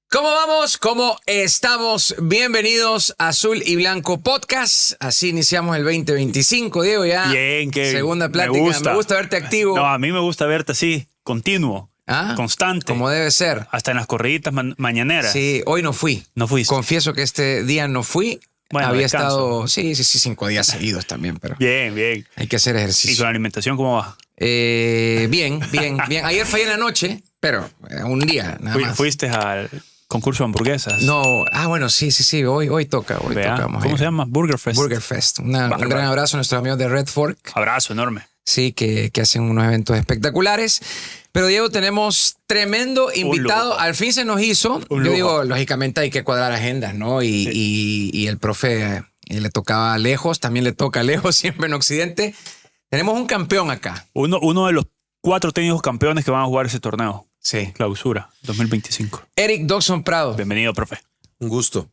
¿Cómo vamos? ¿Cómo estamos? Bienvenidos a Azul y Blanco Podcast. Así iniciamos el 2025, Diego, ya. Bien, Kevin. Segunda plática. Me gusta verte activo. No, a mí me gusta verte así, continuo, constante. Como debe ser. Hasta en las corriditas mañaneras. Sí, hoy no fui. No fuiste. Confieso que este día no fui. Bueno, había descanso. estado, sí, 5 días seguidos también, pero Bien. hay que hacer ¿Y ejercicio. con la alimentación cómo va? Bien. Ayer fallé en la noche, pero un día nada más. ¿Fuiste al concurso de hamburguesas? No, bueno, sí. Hoy toca. Vamos a ¿Cómo ir. se llama? Burger Fest. Burger Fest. Un gran Bárbaro. abrazo a nuestros amigos de Red Fork. Abrazo enorme. Sí, que hacen unos eventos espectaculares. Pero, Diego, tenemos tremendo invitado. lujo. Al fin se nos hizo. Un Yo lujo. digo, lógicamente hay que cuadrar agendas, ¿no? Y el profe le tocaba lejos, también le toca lejos, siempre en Occidente. Tenemos un campeón acá. Uno de los 4 técnicos campeones que van a jugar ese torneo. Sí. Clausura 2025. Eric Dodson Prado. Bienvenido, profe. Un gusto.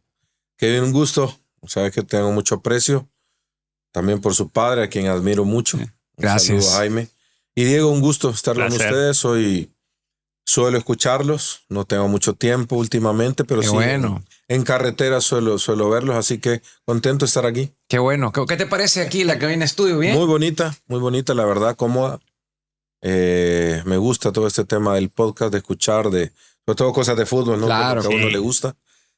Kevin, un gusto. Sabes que tengo mucho aprecio. También por su padre, a quien admiro mucho. Un Gracias. saludo a Jaime. Y Diego, un gusto estar con Placer. ustedes. Hoy suelo escucharlos. No tengo mucho tiempo últimamente, pero Qué sí. bueno. En carretera suelo verlos, así que contento de estar aquí. Qué bueno. ¿Qué te parece aquí la cabina de estudio? ¿Bien? Muy bonita, la verdad, cómoda. Me gusta todo este tema del podcast, de escuchar, sobre todo cosas de fútbol, ¿no? Claro, Que a uno sí. le gusta.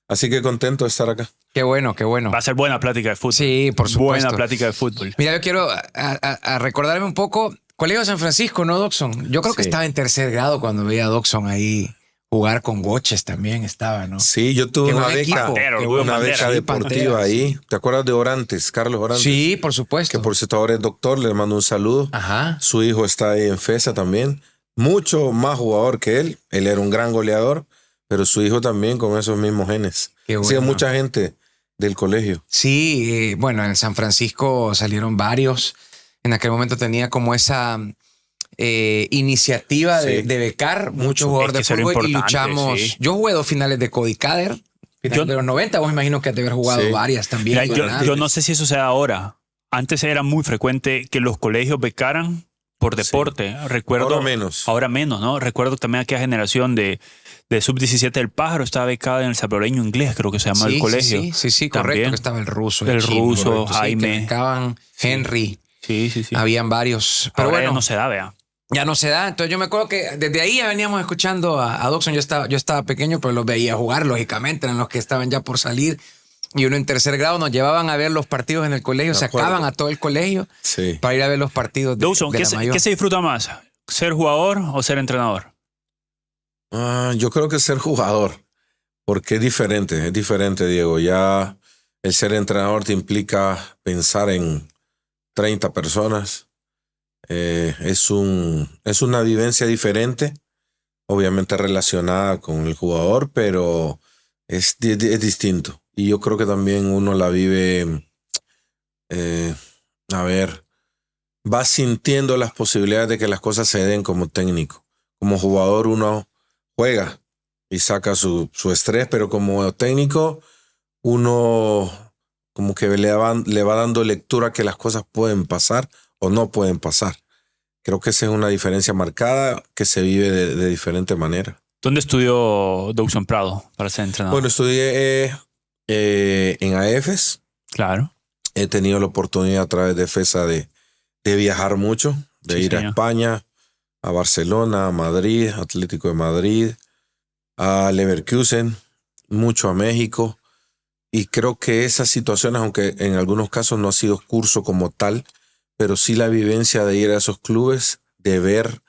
Así que contento de estar acá. Qué bueno. Va a ser buena plática de fútbol. Sí, por supuesto. Buena plática de fútbol. Mira, yo quiero a recordarme un poco. Colegio de San Francisco, ¿no, Dodson? Yo creo que Sí. estaba en tercer grado cuando veía a Dodson ahí jugar con Goches también estaba, ¿no? Sí, yo tuve Qué una buen beca, equipo. Pantero, Qué Rubén una Pantera. beca Sí, deportiva Pantera, ahí. sí. ¿Te acuerdas de Orantes, Carlos Orantes? Sí, por supuesto. Que por cierto ahora es doctor, le mando un saludo. Ajá. Su hijo está ahí en FESA también. Mucho más jugador que él. Él era un gran goleador, pero su hijo también con esos mismos genes. Qué Sí, bueno. mucha gente del colegio. Sí, bueno, en San Francisco salieron varios. En aquel momento tenía como esa iniciativa Sí. de becar muchos Mucho. jugadores Es que de eso era fútbol y importante, luchamos. sí. Yo jugué 2 finales de Cody Cader, final Yo- de los 90. Vos imagino que has de haber jugado Sí. varias también. Mira, ¿verdad? yo no sé si eso sea ahora. Antes era muy frecuente que los colegios becaran por deporte. Recuerdo, Ahora menos. Ahora menos, ¿no? Recuerdo también aquella generación de sub-17 del Pájaro estaba becada en el salvadoreño inglés, creo que se llama el colegio. Sí, correcto. También. Que estaba el ruso. El chino, ruso, correcto, sí, Jaime. que becaban Henry. Sí. Habían varios. Pero Ahora bueno, ya no se da, vea. ya no se da. Entonces yo me acuerdo que desde ahí ya veníamos escuchando a Dodson. Yo estaba pequeño, pero los veía jugar, lógicamente, eran los que estaban ya por salir. Y uno en tercer grado nos llevaban a ver los partidos en el colegio, De acuerdo. sacaban a todo el colegio Sí. para ir a ver los partidos de, Dawson, de la ¿qué mayor. se disfruta más? ¿Ser jugador o ser entrenador? Yo creo que ser jugador, porque es diferente, Diego. Ya el ser entrenador te implica pensar en 30 personas. Es una vivencia diferente, obviamente relacionada con el jugador, pero es distinto. Y yo creo que también uno la vive, va sintiendo las posibilidades de que las cosas se den como técnico. Como jugador uno juega y saca su estrés, pero como técnico uno como que le va dando lectura que las cosas pueden pasar o no pueden pasar. Creo que esa es una diferencia marcada que se vive de diferente manera. ¿Dónde estudió Dawson Prado para ser entrenador? Bueno, estudié en AEFES. Claro. He tenido la oportunidad a través de FESA de viajar mucho, de Sí, ir a señor. España, a Barcelona, a Madrid, Atlético de Madrid, a Leverkusen, mucho a México. Y creo que esas situaciones, aunque en algunos casos no ha sido curso como tal, pero sí la vivencia de ir a esos clubes, de ver,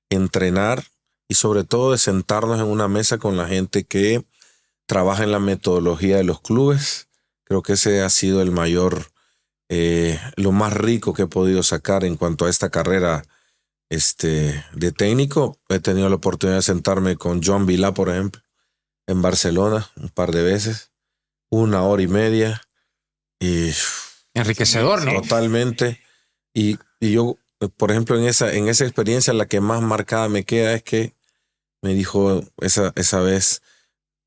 entrenar y sobre todo de sentarnos en una mesa con la gente que trabaja en la metodología de los clubes. Creo que ese ha sido el mayor, lo más rico que he podido sacar en cuanto a esta carrera de técnico. He tenido la oportunidad de sentarme con Joan Vilá, por ejemplo, en Barcelona un par de veces, 1 hora y media. Y Enriquecedor, ¿no? totalmente. Y yo, por ejemplo, en esa experiencia, la que más marcada me queda es que me dijo esa vez,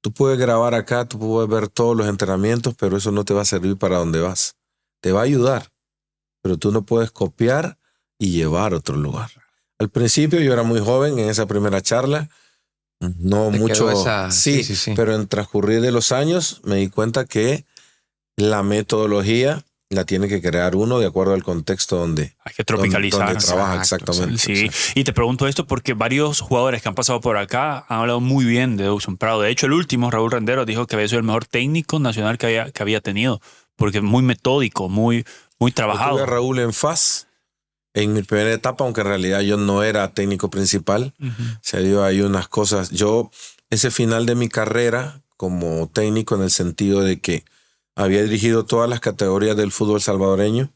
tú puedes grabar acá, tú puedes ver todos los entrenamientos, pero eso no te va a servir para donde vas. Te va a ayudar, pero tú no puedes copiar y llevar a otro lugar. Al principio yo era muy joven en esa primera charla, No Te mucho. quedó esa- Sí, sí. pero en transcurrir de los años me di cuenta que la metodología la tiene que crear uno de acuerdo al contexto donde, Hay que tropicalizar. donde trabaja. Exacto, Exactamente. Sí, Exacto. y te pregunto esto porque varios jugadores que han pasado por acá han hablado muy bien de Dawson Prado. De hecho, el último, Raúl Renderos, dijo que había sido el mejor técnico nacional que había tenido, porque es muy metódico, muy Yo tuve a trabajado. Raúl en FAS en mi primera etapa, aunque en realidad yo no era técnico principal. Ujú. Se dio ahí unas cosas. Yo, ese final de mi carrera como técnico, en el sentido de que había dirigido todas las categorías del fútbol salvadoreño,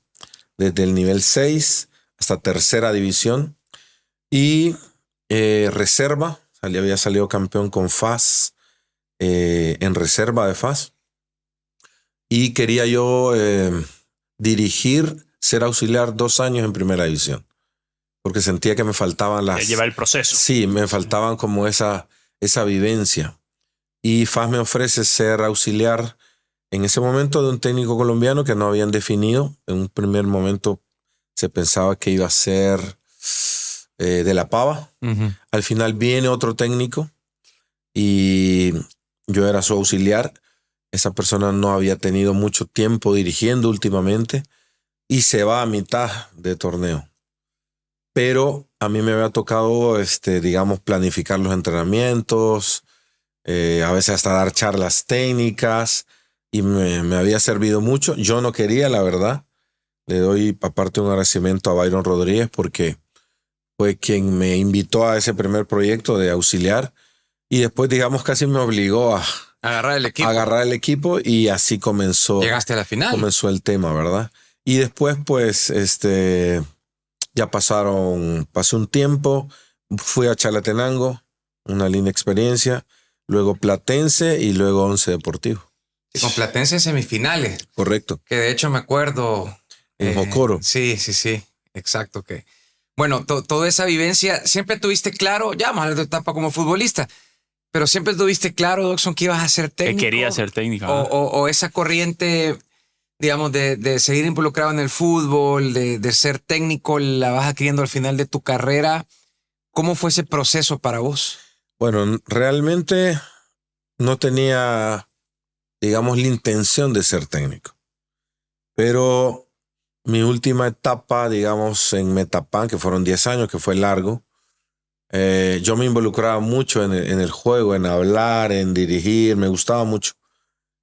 desde el nivel 6 hasta tercera división, y reserva, había salido campeón con FAS, en reserva de FAS, y quería yo dirigir, ser auxiliar 2 años en primera división, porque sentía que me faltaban Lleva el proceso. Sí, me faltaban como esa vivencia. Y FAS me ofrece ser auxiliar en ese momento de un técnico colombiano que no habían definido. En un primer momento se pensaba que iba a ser de la Pava. Ujú. Al final viene otro técnico y yo era su auxiliar. Esa persona no había tenido mucho tiempo dirigiendo últimamente y se va a mitad de torneo. Pero a mí me había tocado, digamos, planificar los entrenamientos, a veces hasta dar charlas técnicas, y me había servido mucho. Yo no quería, la verdad. Le doy aparte un agradecimiento a Byron Rodríguez porque fue quien me invitó a ese primer proyecto de auxiliar y después, digamos, casi me obligó a Agarrar el equipo. agarrar el equipo y así comenzó Llegaste a la final. el tema, ¿verdad? Y después, pues, ya pasé un tiempo, fui a Chalatenango, una linda experiencia, luego Platense y luego Once Deportivo. Y con Platense en semifinales, Correcto. que de hecho me acuerdo. En Jocoro. Sí, exacto. Bueno, toda esa vivencia, siempre tuviste claro, ya más de tu etapa como futbolista, pero siempre tuviste claro, Dockson, que ibas a ser Que técnico. quería ser técnico. O esa corriente, digamos, de seguir involucrado en el fútbol, de ser técnico, la vas adquiriendo al final de tu carrera. ¿Cómo fue ese proceso para vos? Bueno, realmente no tenía, digamos, la intención de ser técnico. Pero mi última etapa, digamos, en Metapan, que fueron 10 años, que fue largo, yo me involucraba mucho en el juego, en hablar, en dirigir, me gustaba mucho.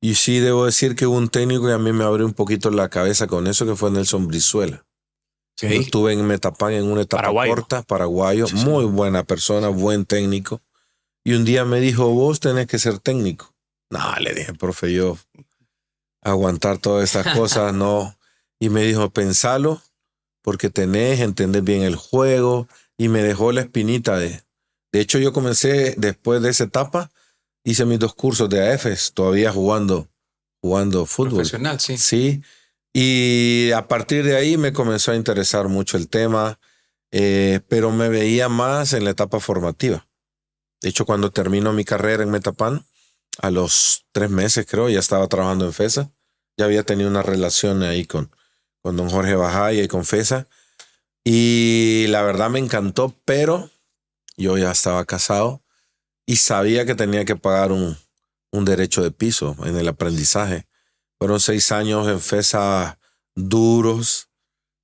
Y sí, debo decir que hubo un técnico que a mí me abrió un poquito la cabeza con eso, que fue Nelson Brizuela. Yo estuve en Metapan en una etapa corta, paraguayo, sí, muy buena persona, buen técnico. Y un día me dijo, vos tenés que ser técnico. No, le dije, profe, yo aguantar todas estas cosas, no. Y me dijo, pensalo, porque entendés bien el juego. Y me dejó la espinita de hecho, yo comencé después de esa etapa, hice mis 2 cursos de AFES, todavía jugando fútbol. Profesional, sí. Sí. Y a partir de ahí me comenzó a interesar mucho el tema, pero me veía más en la etapa formativa. De hecho, cuando terminó mi carrera en Metapan, a los 3 meses creo, ya estaba trabajando en FESA. Ya había tenido una relación ahí con don Jorge Bajaya y con FESA. Y la verdad me encantó, pero yo ya estaba casado y sabía que tenía que pagar un derecho de piso en el aprendizaje. Fueron 6 años en FESA duros,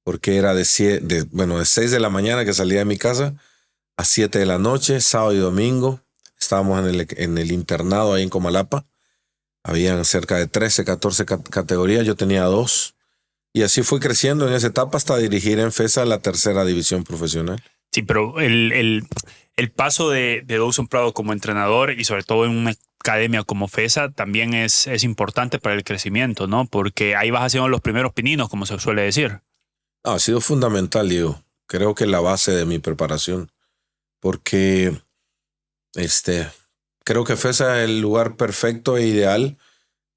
porque era de 6 de la mañana que salía de mi casa a 7 de la noche, sábado y domingo. Estábamos en el internado ahí en Comalapa. Habían cerca de 13, 14 categorías. Yo tenía 2. Y así fui creciendo en esa etapa hasta dirigir en FESA la tercera división profesional. Sí, pero el paso de Dawson Prado como entrenador y sobre todo en una academia como FESA también es importante para el crecimiento, ¿no? Porque ahí vas haciendo los primeros pininos, como se suele decir. Ha sido fundamental, Diego. Creo que la base de mi preparación. Porque creo que FESA es el lugar perfecto e ideal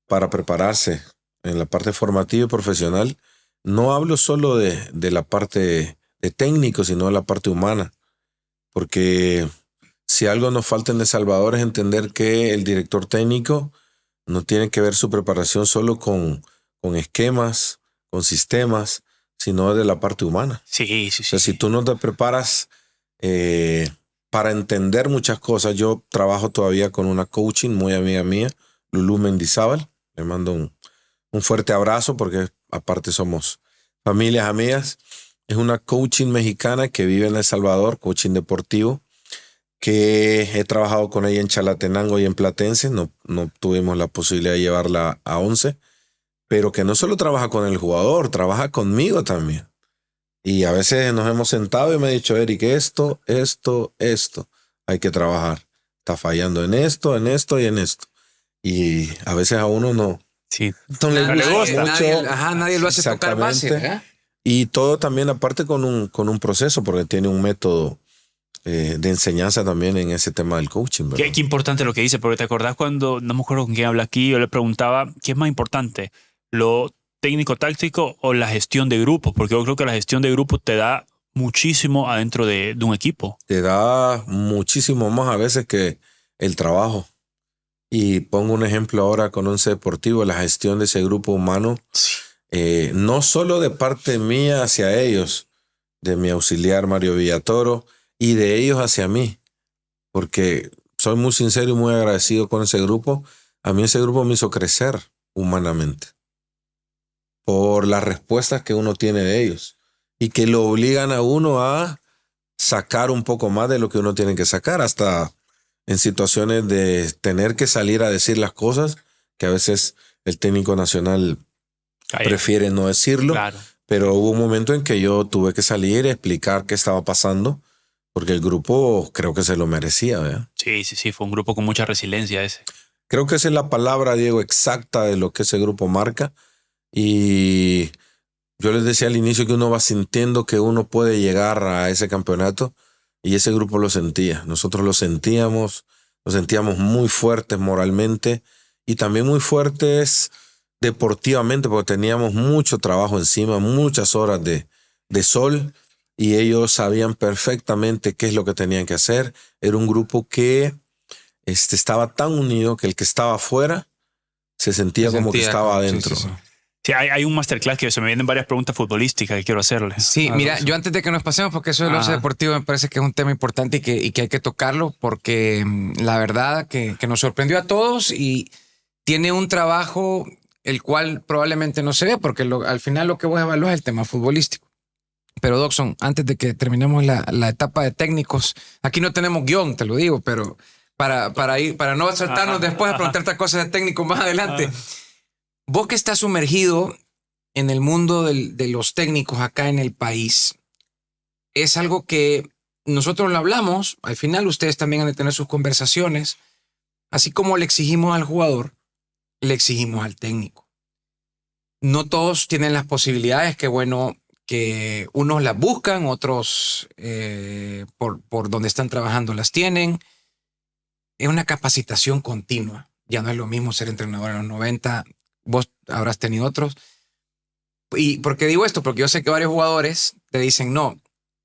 para prepararse en la parte formativa y profesional. No hablo solo de la parte de técnico, sino de la parte humana. Porque si algo nos falta en El Salvador es entender que el director técnico no tiene que ver su preparación solo con esquemas, con sistemas, sino de la parte humana. Sí. O sea, si tú no te preparas para entender muchas cosas. Yo trabajo todavía con una coaching muy amiga mía, Lulú Mendizábal. Le mando un fuerte abrazo porque aparte somos familias amigas. Es una coaching mexicana que vive en El Salvador, coaching deportivo, que he trabajado con ella en Chalatenango y en Platense. No tuvimos la posibilidad de llevarla a 11, pero que no solo trabaja con el jugador, trabaja conmigo también. Y a veces nos hemos sentado y me ha dicho, Eric, esto, hay que trabajar. Está fallando en esto y en esto. Y a veces a uno no le gusta mucho. Nadie lo hace tocar base. Y todo también aparte con un proceso, porque tiene un método de enseñanza también en ese tema del coaching. Qué importante lo que dice, porque te acordás cuando, no me acuerdo con quién habla aquí, yo le preguntaba, ¿qué es más importante? ¿Lo técnico-táctico o la gestión de grupos? Porque yo creo que la gestión de grupos te da muchísimo adentro de un equipo. Te da muchísimo más a veces que el trabajo. Y pongo un ejemplo ahora con Once Deportivo, la gestión de ese grupo humano, no solo de parte mía hacia ellos, de mi auxiliar Mario Villatoro, y de ellos hacia mí, porque soy muy sincero y muy agradecido con ese grupo. A mí ese grupo me hizo crecer humanamente por las respuestas que uno tiene de ellos y que lo obligan a uno a sacar un poco más de lo que uno tiene que sacar, hasta en situaciones de tener que salir a decir las cosas que a veces el técnico nacional prefiere no decirlo. Claro. Pero hubo un momento en que yo tuve que salir a explicar qué estaba pasando, porque el grupo creo que se lo merecía, ¿verdad? Sí, fue un grupo con mucha resiliencia ese. Creo que esa es la palabra, Diego, exacta de lo que ese grupo marca. Y yo les decía al inicio que uno va sintiendo que uno puede llegar a ese campeonato, y ese grupo lo sentía. Nosotros lo sentíamos muy fuertes moralmente y también muy fuertes deportivamente, porque teníamos mucho trabajo encima, muchas horas de sol, y ellos sabían perfectamente qué es lo que tenían que hacer. Era un grupo que estaba tan unido que el que estaba afuera se sentía como que estaba adentro. Sí. Sí, hay un masterclass que se me vienen varias preguntas futbolísticas que quiero hacerles. Sí, mira, yo antes de que nos pasemos, porque eso del Once Deportivo me parece que es un tema importante y que hay que tocarlo, porque la verdad que nos sorprendió a todos y tiene un trabajo el cual probablemente no se ve, porque al final lo que voy a evaluar es el tema futbolístico. Pero Dockson, antes de que terminemos la etapa de técnicos, aquí no tenemos guión, te lo digo, pero para no saltarnos después a preguntarte cosas de técnico más adelante. Vos que estás sumergido en el mundo de los técnicos acá en el país, es algo que nosotros lo hablamos, al final ustedes también han de tener sus conversaciones, así como le exigimos al jugador, le exigimos al técnico. No todos tienen las posibilidades, que bueno, que unos las buscan, otros por donde están trabajando las tienen. Es una capacitación continua, ya no es lo mismo ser entrenador en los 90, vos habrás tenido otros. ¿Y por qué digo esto? Porque yo sé que varios jugadores te dicen, no,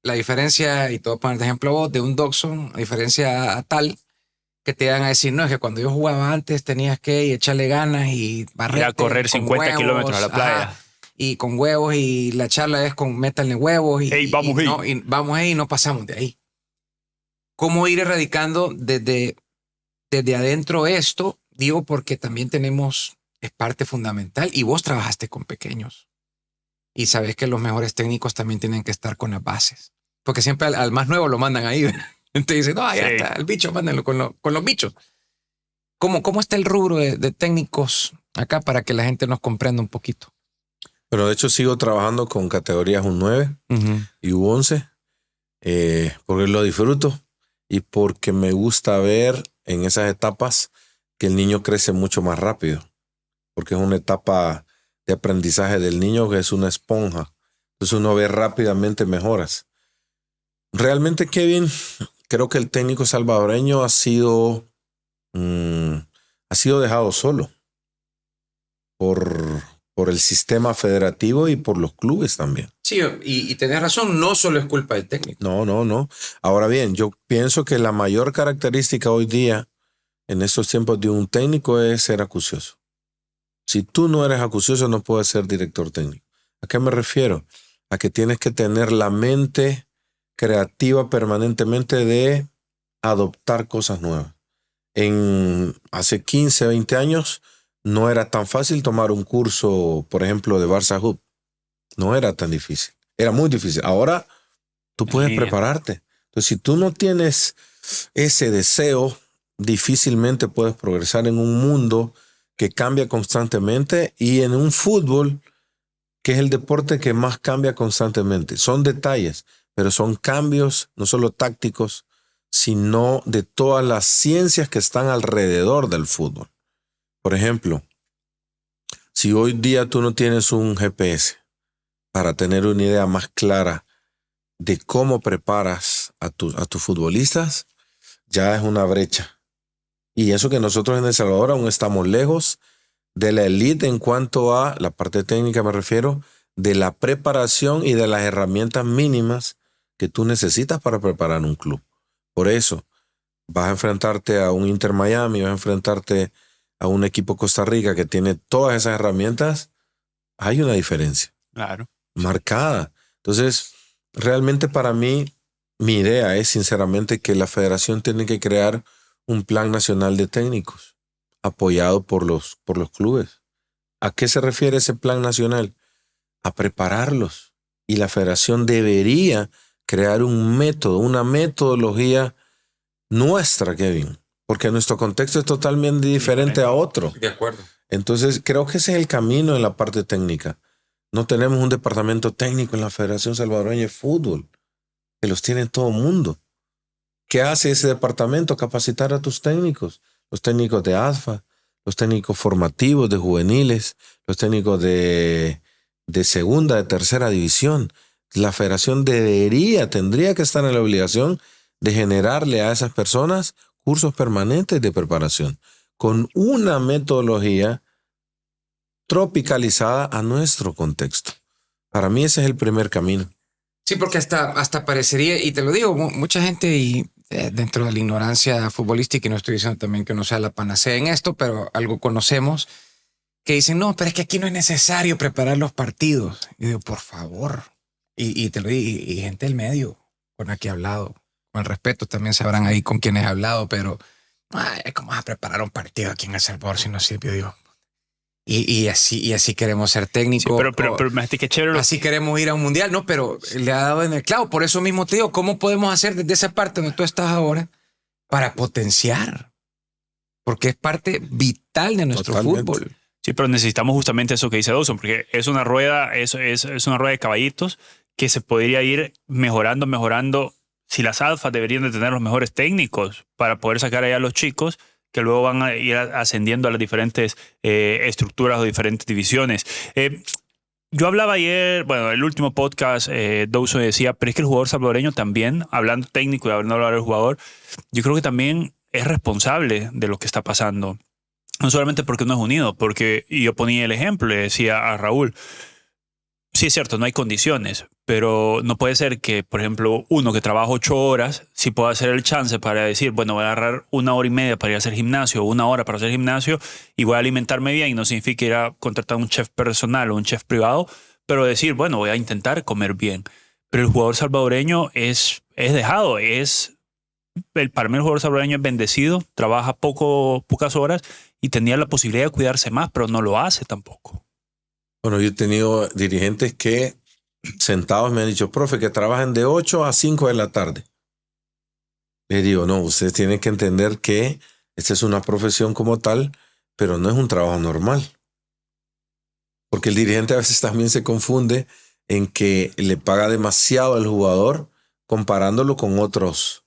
la diferencia, y te voy a poner de ejemplo a vos, de un Dockson, a diferencia a tal, que te van a decir, no, es que cuando yo jugaba antes tenías que echarle ganas y barrer. Ir a correr 50 kilómetros a la playa. Y con huevos, y la charla es con métanle huevos. Y vamos ahí y no pasamos de ahí. ¿Cómo ir erradicando desde adentro esto? Digo, porque también es parte fundamental, y vos trabajaste con pequeños y sabes que los mejores técnicos también tienen que estar con las bases, porque siempre al más nuevo lo mandan ahí. Entonces dicen, no, ya está, el bicho, mándenlo con los bichos. ¿Cómo está el rubro de técnicos acá para que la gente nos comprenda un poquito? Bueno, de hecho sigo trabajando con categorías U9 y U11 porque lo disfruto y porque me gusta ver en esas etapas que el niño crece mucho más rápido, porque es una etapa de aprendizaje del niño que es una esponja. Entonces uno ve rápidamente mejoras. Realmente, Kevin, creo que el técnico salvadoreño ha sido dejado solo por el sistema federativo y por los clubes también. Sí, y tenés razón, no solo es culpa del técnico. No. Ahora bien, yo pienso que la mayor característica hoy día en estos tiempos de un técnico es ser acucioso. Si tú no eres acucioso, no puedes ser director técnico. ¿A qué me refiero? A que tienes que tener la mente creativa permanentemente de adoptar cosas nuevas. Hace 15, 20 años no era tan fácil tomar un curso, por ejemplo, de Barça Hub. No era tan difícil. Era muy difícil. Ahora tú puedes prepararte. Entonces, si tú no tienes ese deseo, difícilmente puedes progresar en un mundo que cambia constantemente y en un fútbol que es el deporte que más cambia constantemente. Son detalles, pero son cambios no solo tácticos, sino de todas las ciencias que están alrededor del fútbol. Por ejemplo, si hoy día tú no tienes un GPS para tener una idea más clara de cómo preparas a tus futbolistas, ya es una brecha. Y eso que nosotros en El Salvador aún estamos lejos de la élite en cuanto a la parte técnica, me refiero, de la preparación y de las herramientas mínimas que tú necesitas para preparar un club. Por eso, vas a enfrentarte a un Inter Miami, vas a enfrentarte a un equipo Costa Rica que tiene todas esas herramientas, hay una diferencia. Claro. Marcada. Entonces, realmente para mí, mi idea es sinceramente que la federación tiene que crear un plan nacional de técnicos apoyado por los clubes. ¿A qué se refiere ese plan nacional? A prepararlos. Y la federación debería crear un método, una metodología nuestra, Kevin, porque nuestro contexto es totalmente diferente a otro. De acuerdo. Entonces, creo que ese es el camino en la parte técnica. No tenemos un departamento técnico en la Federación Salvadoreña de Fútbol, que los tiene todo el mundo. ¿Qué hace ese departamento? Capacitar a tus técnicos, los técnicos de ASFA, los técnicos formativos de juveniles, los técnicos de segunda, de tercera división. La federación tendría que estar en la obligación de generarle a esas personas cursos permanentes de preparación con una metodología tropicalizada a nuestro contexto. Para mí ese es el primer camino. Sí, porque hasta parecería, y te lo digo, mucha gente y dentro de la ignorancia futbolística, y no estoy diciendo también que no sea la panacea en esto, pero algo conocemos, que dicen, no, pero es que aquí no es necesario preparar los partidos. Y digo, por favor. Y te lo digo, y gente del medio con la que he hablado, con el respeto también sabrán ahí con quienes he hablado, pero ¿cómo vas a preparar un partido aquí en El Salvador si no sirve? Digo, y así queremos ser técnicos. Sí, pero qué chévere. Así queremos ir a un mundial, ¿no? Pero le ha dado en el clavo. Por eso mismo te digo, ¿cómo podemos hacer desde esa parte donde tú estás ahora para potenciar? Porque es parte vital de nuestro fútbol. Sí, pero necesitamos justamente eso que dice Dawson, porque es una rueda, es una rueda de caballitos que se podría ir mejorando. Si las alfas deberían de tener los mejores técnicos para poder sacar allá a los chicos que luego van a ir ascendiendo a las diferentes estructuras o diferentes divisiones. Yo hablaba ayer, bueno, el último podcast, Dawson decía, pero es que el jugador salvadoreño también, hablando técnico y hablando del jugador, yo creo que también es responsable de lo que está pasando. No solamente porque no es unido, y yo ponía el ejemplo, le decía a Raúl, sí es cierto, no hay condiciones, pero no puede ser que, por ejemplo, uno que trabaja 8 horas, sí pueda hacer el chance para decir, bueno, voy a agarrar 1 hora y media para ir a hacer gimnasio, o 1 hora para hacer gimnasio, y voy a alimentarme bien, y no significa ir a contratar un chef personal o un chef privado, pero decir, bueno, voy a intentar comer bien. Pero el jugador salvadoreño es dejado, para mí el jugador salvadoreño es bendecido, trabaja pocas horas y tenía la posibilidad de cuidarse más, pero no lo hace tampoco. Bueno, yo he tenido dirigentes que sentados me han dicho, profe, que trabajen de 8 a 5 de la tarde. Le digo, no, ustedes tienen que entender que esta es una profesión como tal, pero no es un trabajo normal. Porque el dirigente a veces también se confunde en que le paga demasiado al jugador comparándolo con otros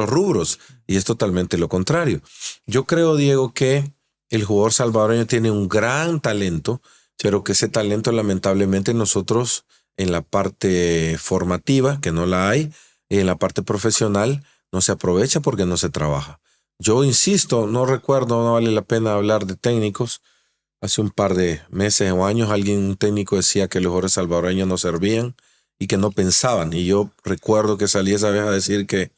rubros. Y es totalmente lo contrario. Yo creo, Diego, que el jugador salvadoreño tiene un gran talento, pero que ese talento lamentablemente nosotros en la parte formativa, que no la hay, y en la parte profesional no se aprovecha porque no se trabaja. Yo insisto, no vale la pena hablar de técnicos. Hace un par de meses o años un técnico decía que los jugadores salvadoreños no servían y que no pensaban. Y yo recuerdo que salí esa vez a decir que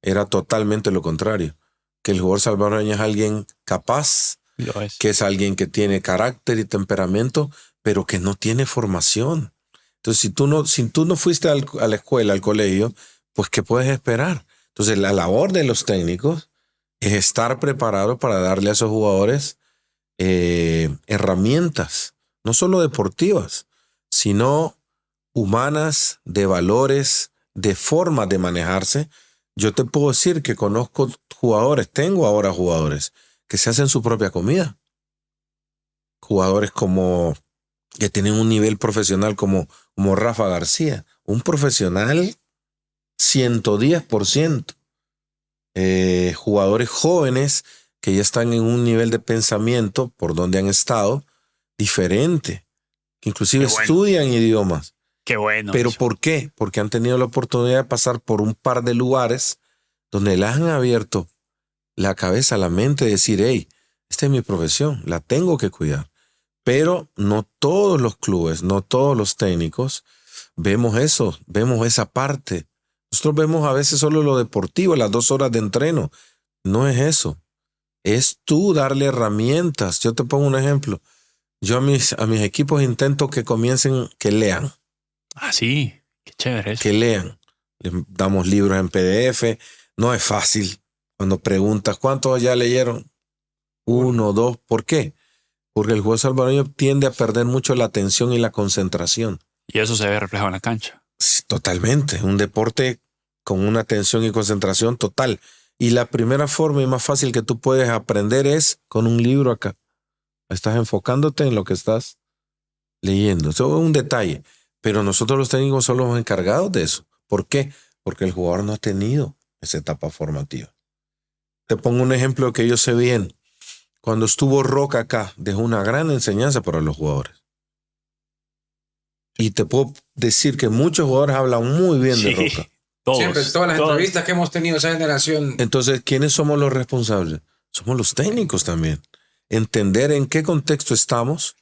era totalmente lo contrario, que el jugador salvadoreño es alguien capaz, que es alguien que tiene carácter y temperamento, pero que no tiene formación. Entonces, si tú no fuiste a la escuela, al colegio, pues ¿qué puedes esperar? Entonces, la labor de los técnicos es estar preparados para darle a esos jugadores herramientas, no solo deportivas, sino humanas, de valores, de formas de manejarse. Yo te puedo decir que conozco jugadores, tengo ahora jugadores que se hacen su propia comida. Jugadores que tienen un nivel profesional como Rafa García, un profesional 110%. Jugadores jóvenes que ya están en un nivel de pensamiento por donde han estado diferente, que inclusive estudian idiomas. Qué bueno. ¿Pero por qué? Porque han tenido la oportunidad de pasar por un par de lugares donde les han abierto la cabeza, la mente, de decir, hey, esta es mi profesión, la tengo que cuidar. Pero no todos los clubes, no todos los técnicos vemos eso, vemos esa parte. Nosotros vemos a veces solo lo deportivo, las 2 horas de entreno. No es eso. Es tú darle herramientas. Yo te pongo un ejemplo. Yo a mis equipos intento que comiencen, que lean. Ah, sí. Qué chévere eso. Que lean. Les damos libros en PDF. No es fácil. Cuando preguntas, ¿cuántos ya leyeron? 1, 2. ¿Por qué? Porque el jugador salvadoreño tiende a perder mucho la atención y la concentración. Y eso se ve reflejado en la cancha. Sí, totalmente. Un deporte con una atención y concentración total. Y la primera forma y más fácil que tú puedes aprender es con un libro acá. Estás enfocándote en lo que estás leyendo. Eso es un detalle. Pero nosotros los técnicos somos los encargados de eso. ¿Por qué? Porque el jugador no ha tenido esa etapa formativa. Te pongo un ejemplo que yo sé bien. Cuando estuvo Roca acá, dejó una gran enseñanza para los jugadores. Y te puedo decir que muchos jugadores hablan muy bien de Roca. Siempre, todas las entrevistas que hemos tenido esa generación. Entonces, ¿quiénes somos los responsables? Somos los técnicos también. Entender en qué contexto estamos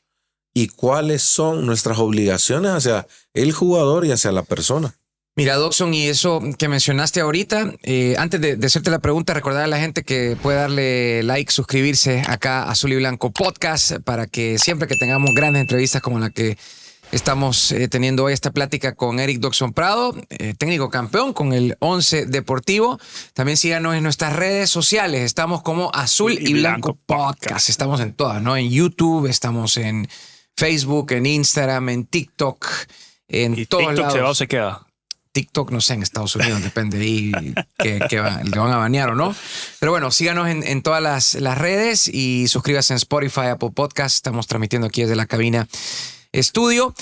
y cuáles son nuestras obligaciones hacia el jugador y hacia la persona. Mira, Dockson, y eso que mencionaste ahorita, antes de hacerte la pregunta, recordar a la gente que puede darle like, suscribirse acá a Azul y Blanco Podcast para que siempre que tengamos grandes entrevistas como la que estamos teniendo hoy, esta plática con Eric Dockson Prado, técnico campeón con el Once Deportivo. También síganos en nuestras redes sociales. Estamos como Azul y Blanco Podcast. Estamos en todas, ¿no? En YouTube, estamos en Facebook, en Instagram, en TikTok, en todos lados. ¿TikTok se va o se queda? TikTok, no sé, en Estados Unidos, depende ahí que van a banear o no. Pero bueno, síganos en todas las redes y suscríbase en Spotify, Apple Podcast. Estamos transmitiendo aquí desde la cabina estudio.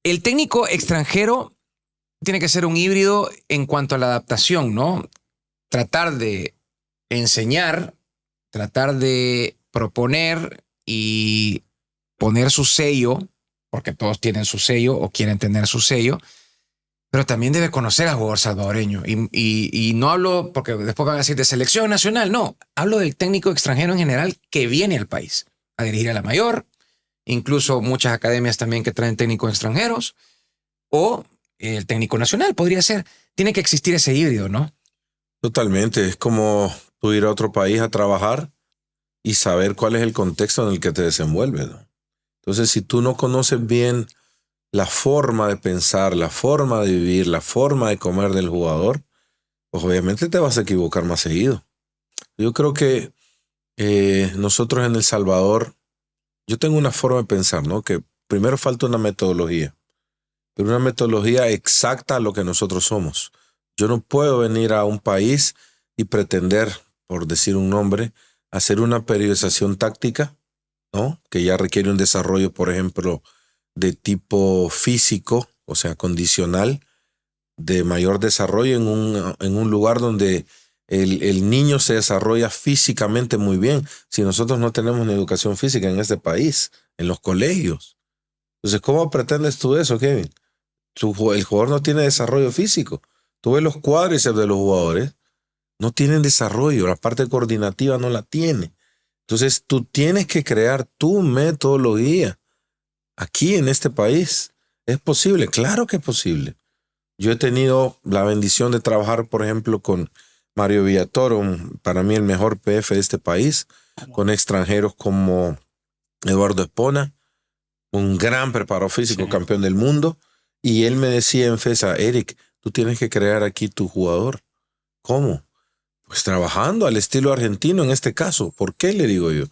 El técnico extranjero tiene que ser un híbrido en cuanto a la adaptación, ¿no? Tratar de enseñar, tratar de proponer y poner su sello, porque todos tienen su sello o quieren tener su sello, pero también debe conocer al jugador salvadoreño. Y no hablo, porque después van a decir de selección nacional, no. Hablo del técnico extranjero en general que viene al país a dirigir a la mayor, incluso muchas academias también que traen técnicos extranjeros, o el técnico nacional podría ser. Tiene que existir ese híbrido, ¿no? Totalmente. Es como tú ir a otro país a trabajar y saber cuál es el contexto en el que te desenvuelves, ¿no? Entonces, si tú no conoces bien la forma de pensar, la forma de vivir, la forma de comer del jugador, pues obviamente te vas a equivocar más seguido. Yo creo que nosotros en El Salvador, yo tengo una forma de pensar, ¿no? Que primero falta una metodología, pero una metodología exacta a lo que nosotros somos. Yo no puedo venir a un país y pretender, por decir un nombre, hacer una periodización táctica, ¿no? Que ya requiere un desarrollo, por ejemplo, de tipo físico, o sea, condicional, de mayor desarrollo en un lugar donde el niño se desarrolla físicamente muy bien. Si nosotros no tenemos ni educación física en este país, en los colegios. Entonces, ¿cómo pretendes tú eso, Kevin? El jugador no tiene desarrollo físico. Tú ves los cuádriceps de los jugadores, no tienen desarrollo, la parte coordinativa no la tiene. Entonces, tú tienes que crear tu metodología. Aquí en este país, ¿es posible? Claro que es posible. Yo he tenido la bendición de trabajar, por ejemplo, con Mario Villatoro, para mí el mejor PF de este país, con extranjeros como Eduardo Espona, un gran preparador físico, sí, campeón del mundo, y él me decía en FESA, Eric, tú tienes que crear aquí tu jugador. ¿Cómo? Pues trabajando al estilo argentino en este caso. ¿Por qué le digo yo?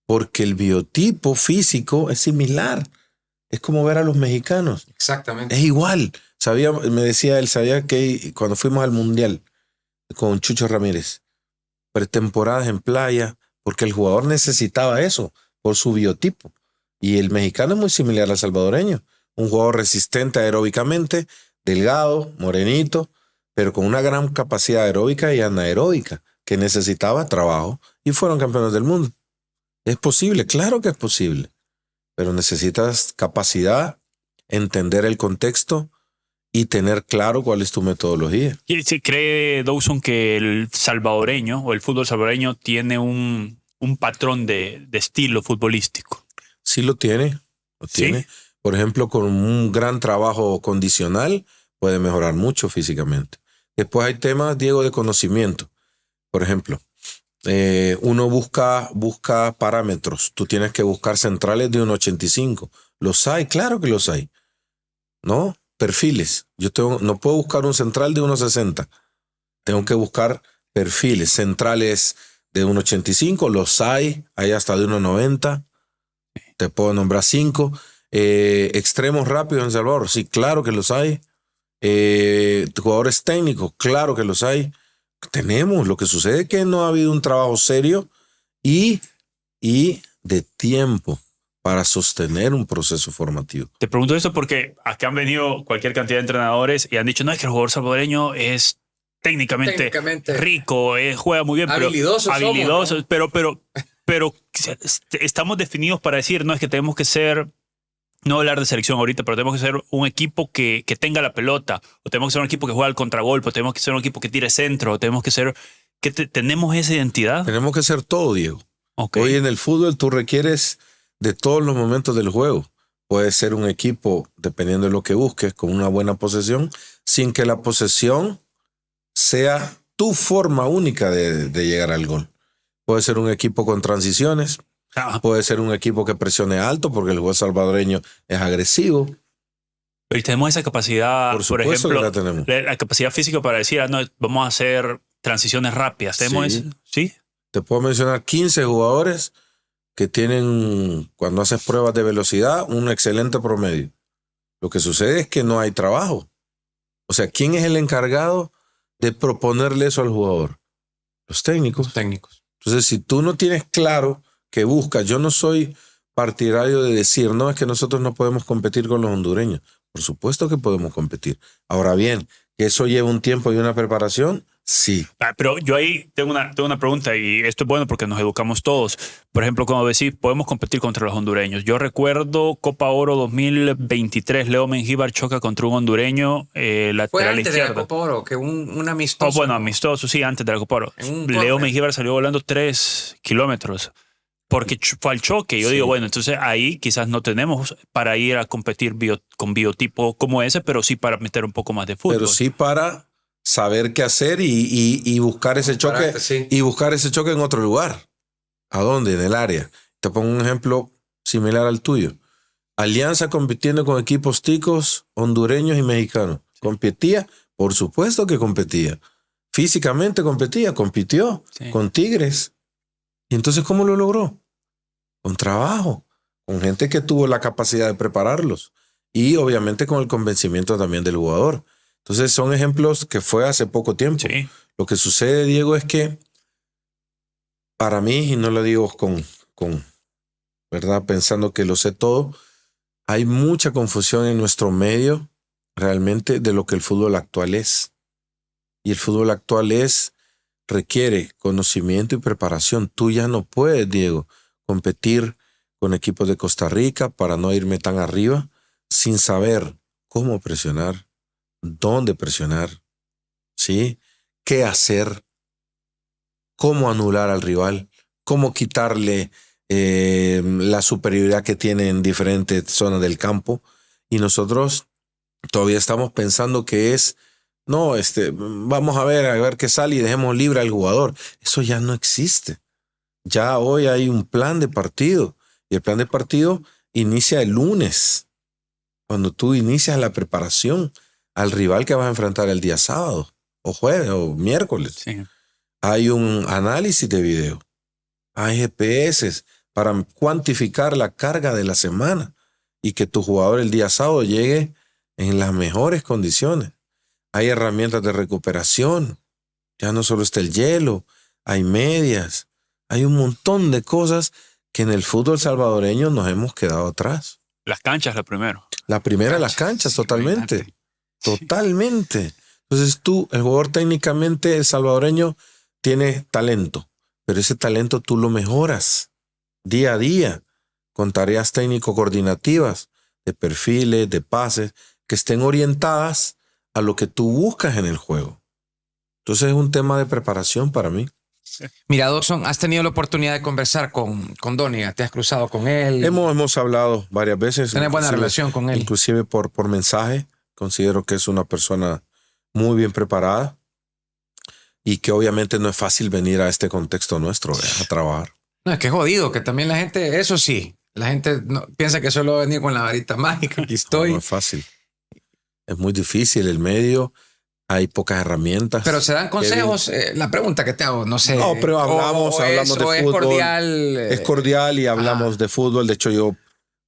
Porque el biotipo físico es similar. Es como ver a los mexicanos. Exactamente. Es igual. Me decía él, sabía que cuando fuimos al Mundial con Chucho Ramírez, pretemporadas en playa, porque el jugador necesitaba eso por su biotipo. Y el mexicano es muy similar al salvadoreño. Un jugador resistente aeróbicamente, delgado, morenito, pero con una gran capacidad aeróbica y anaeróbica, que necesitaba trabajo y fueron campeones del mundo. Es posible, claro que es posible, pero necesitas capacidad, entender el contexto y tener claro cuál es tu metodología. ¿Y se cree, Dawson, que el salvadoreño o el fútbol salvadoreño tiene un patrón de estilo futbolístico? Sí lo tiene, ¿Sí? Por ejemplo, con un gran trabajo condicional puede mejorar mucho físicamente. Después hay temas, Diego, de conocimiento. Por ejemplo, uno busca parámetros. Tú tienes que buscar centrales de 1,85. ¿Los hay? Claro que los hay. ¿No? Perfiles. No puedo buscar un central de 1,60. Tengo que buscar perfiles. Centrales de 1,85. Los hay hasta de 1,90. Te puedo nombrar 5. Extremos rápidos en Salvador. Sí, claro que los hay. Jugadores técnicos. Claro que los hay. Tenemos. Lo que sucede es que no ha habido un trabajo serio y de tiempo para sostener un proceso formativo. Te pregunto esto porque acá han venido cualquier cantidad de entrenadores y han dicho, no, es que el jugador salvadoreño es técnicamente rico, juega muy bien, habilidoso, ¿no? pero estamos definidos para decir, no, es que tenemos que ser, no hablar de selección ahorita, pero tenemos que ser un equipo que tenga la pelota, o tenemos que ser un equipo que juega al contragolpe, o tenemos que ser un equipo que tire centro, o tenemos que ser, ¿tenemos esa identidad? Tenemos que ser todo, Diego. Okay. Hoy en el fútbol tú requieres de todos los momentos del juego. Puede ser un equipo, dependiendo de lo que busques, con una buena posesión, sin que la posesión sea tu forma única de llegar al gol. Puede ser un equipo con transiciones, puede ser un equipo que presione alto, porque el juego salvadoreño es agresivo. Pero tenemos esa capacidad, por ejemplo, que la tenemos. La capacidad física para decir, no, vamos a hacer transiciones rápidas. ¿Tenemos eso? ¿Sí? Te puedo mencionar 15 jugadores que tienen, cuando haces pruebas de velocidad, un excelente promedio. Lo que sucede es que no hay trabajo. O sea, ¿quién es el encargado de proponerle eso al jugador? Los técnicos. Entonces, si tú no tienes claro que buscas, yo no soy partidario de decir, no, es que nosotros no podemos competir con los hondureños. Por supuesto que podemos competir. Ahora bien, ¿que eso lleva un tiempo y una preparación? Sí. Pero yo ahí tengo una pregunta, y esto es bueno porque nos educamos todos. Por ejemplo, cuando decís, podemos competir contra los hondureños. Yo recuerdo Copa Oro 2023, Leo Mengíbar choca contra un hondureño lateral Fue antes izquierdo. de la Copa Oro, que un amistoso. Bueno, amistoso, sí, antes de la Copa Oro. Leo Mengíbar salió volando 3 kilómetros porque fue al choque. Yo digo, bueno, entonces ahí quizás no tenemos para ir a competir con biotipo como ese, pero sí para meter un poco más de fútbol. Pero sí para saber qué hacer y buscar ese choque y buscar ese choque en otro lugar. ¿A dónde? En el área. Te pongo un ejemplo similar al tuyo. Alianza compitiendo con equipos ticos, hondureños y mexicanos. ¿Competía? Por supuesto que competía. Físicamente compitió con Tigres. ¿Y entonces cómo lo logró? Con trabajo, con gente que tuvo la capacidad de prepararlos y obviamente con el convencimiento también del jugador. Entonces son ejemplos que fue hace poco tiempo. Sí. Lo que sucede, Diego, es que para mí, y no lo digo con ¿verdad? Pensando que lo sé todo, hay mucha confusión en nuestro medio realmente de lo que el fútbol actual es. Y el fútbol actual requiere conocimiento y preparación. Tú ya no puedes, Diego, competir con equipos de Costa Rica para no irme tan arriba sin saber cómo presionar, dónde presionar, ¿sí? ¿Qué hacer? ¿Cómo anular al rival? ¿Cómo quitarle la superioridad que tiene en diferentes zonas del campo? Y nosotros todavía estamos pensando que no, vamos a ver qué sale y dejemos libre al jugador. Eso ya no existe. Ya hoy hay un plan de partido y el plan de partido inicia el lunes, cuando tú inicias la preparación al rival que vas a enfrentar el día sábado. o jueves o miércoles. Sí. Hay un análisis de video. Hay GPS para cuantificar la carga de la semana y que tu jugador el día sábado llegue en las mejores condiciones. Hay herramientas de recuperación. Ya no solo está el hielo, hay medias, hay un montón de cosas que en el fútbol salvadoreño nos hemos quedado atrás. Las canchas, lo primero. La primera, las canchas, totalmente. Totalmente. Entonces tú, el jugador técnicamente, el salvadoreño, tiene talento, pero ese talento tú lo mejoras día a día con tareas técnico-coordinativas, de perfiles, de pases, que estén orientadas a lo que tú buscas en el juego. Entonces es un tema de preparación para mí. Mira, Dawson, ¿has tenido la oportunidad de conversar con Doniga? ¿Te has cruzado con él? Hemos hablado varias veces. ¿Tienes buena relación con él? Inclusive por mensaje. Considero que es una persona muy bien preparada y que obviamente no es fácil venir a este contexto nuestro, a trabajar. No, es que es jodido, que también la gente, eso sí, la gente piensa que solo va a venir con la varita mágica. Aquí estoy. No es fácil. Es muy difícil el medio. Hay pocas herramientas. Pero se dan consejos. La pregunta que te hago, no sé. No, pero hablamos de fútbol. Es cordial. Es cordial y hablamos de fútbol. De hecho, yo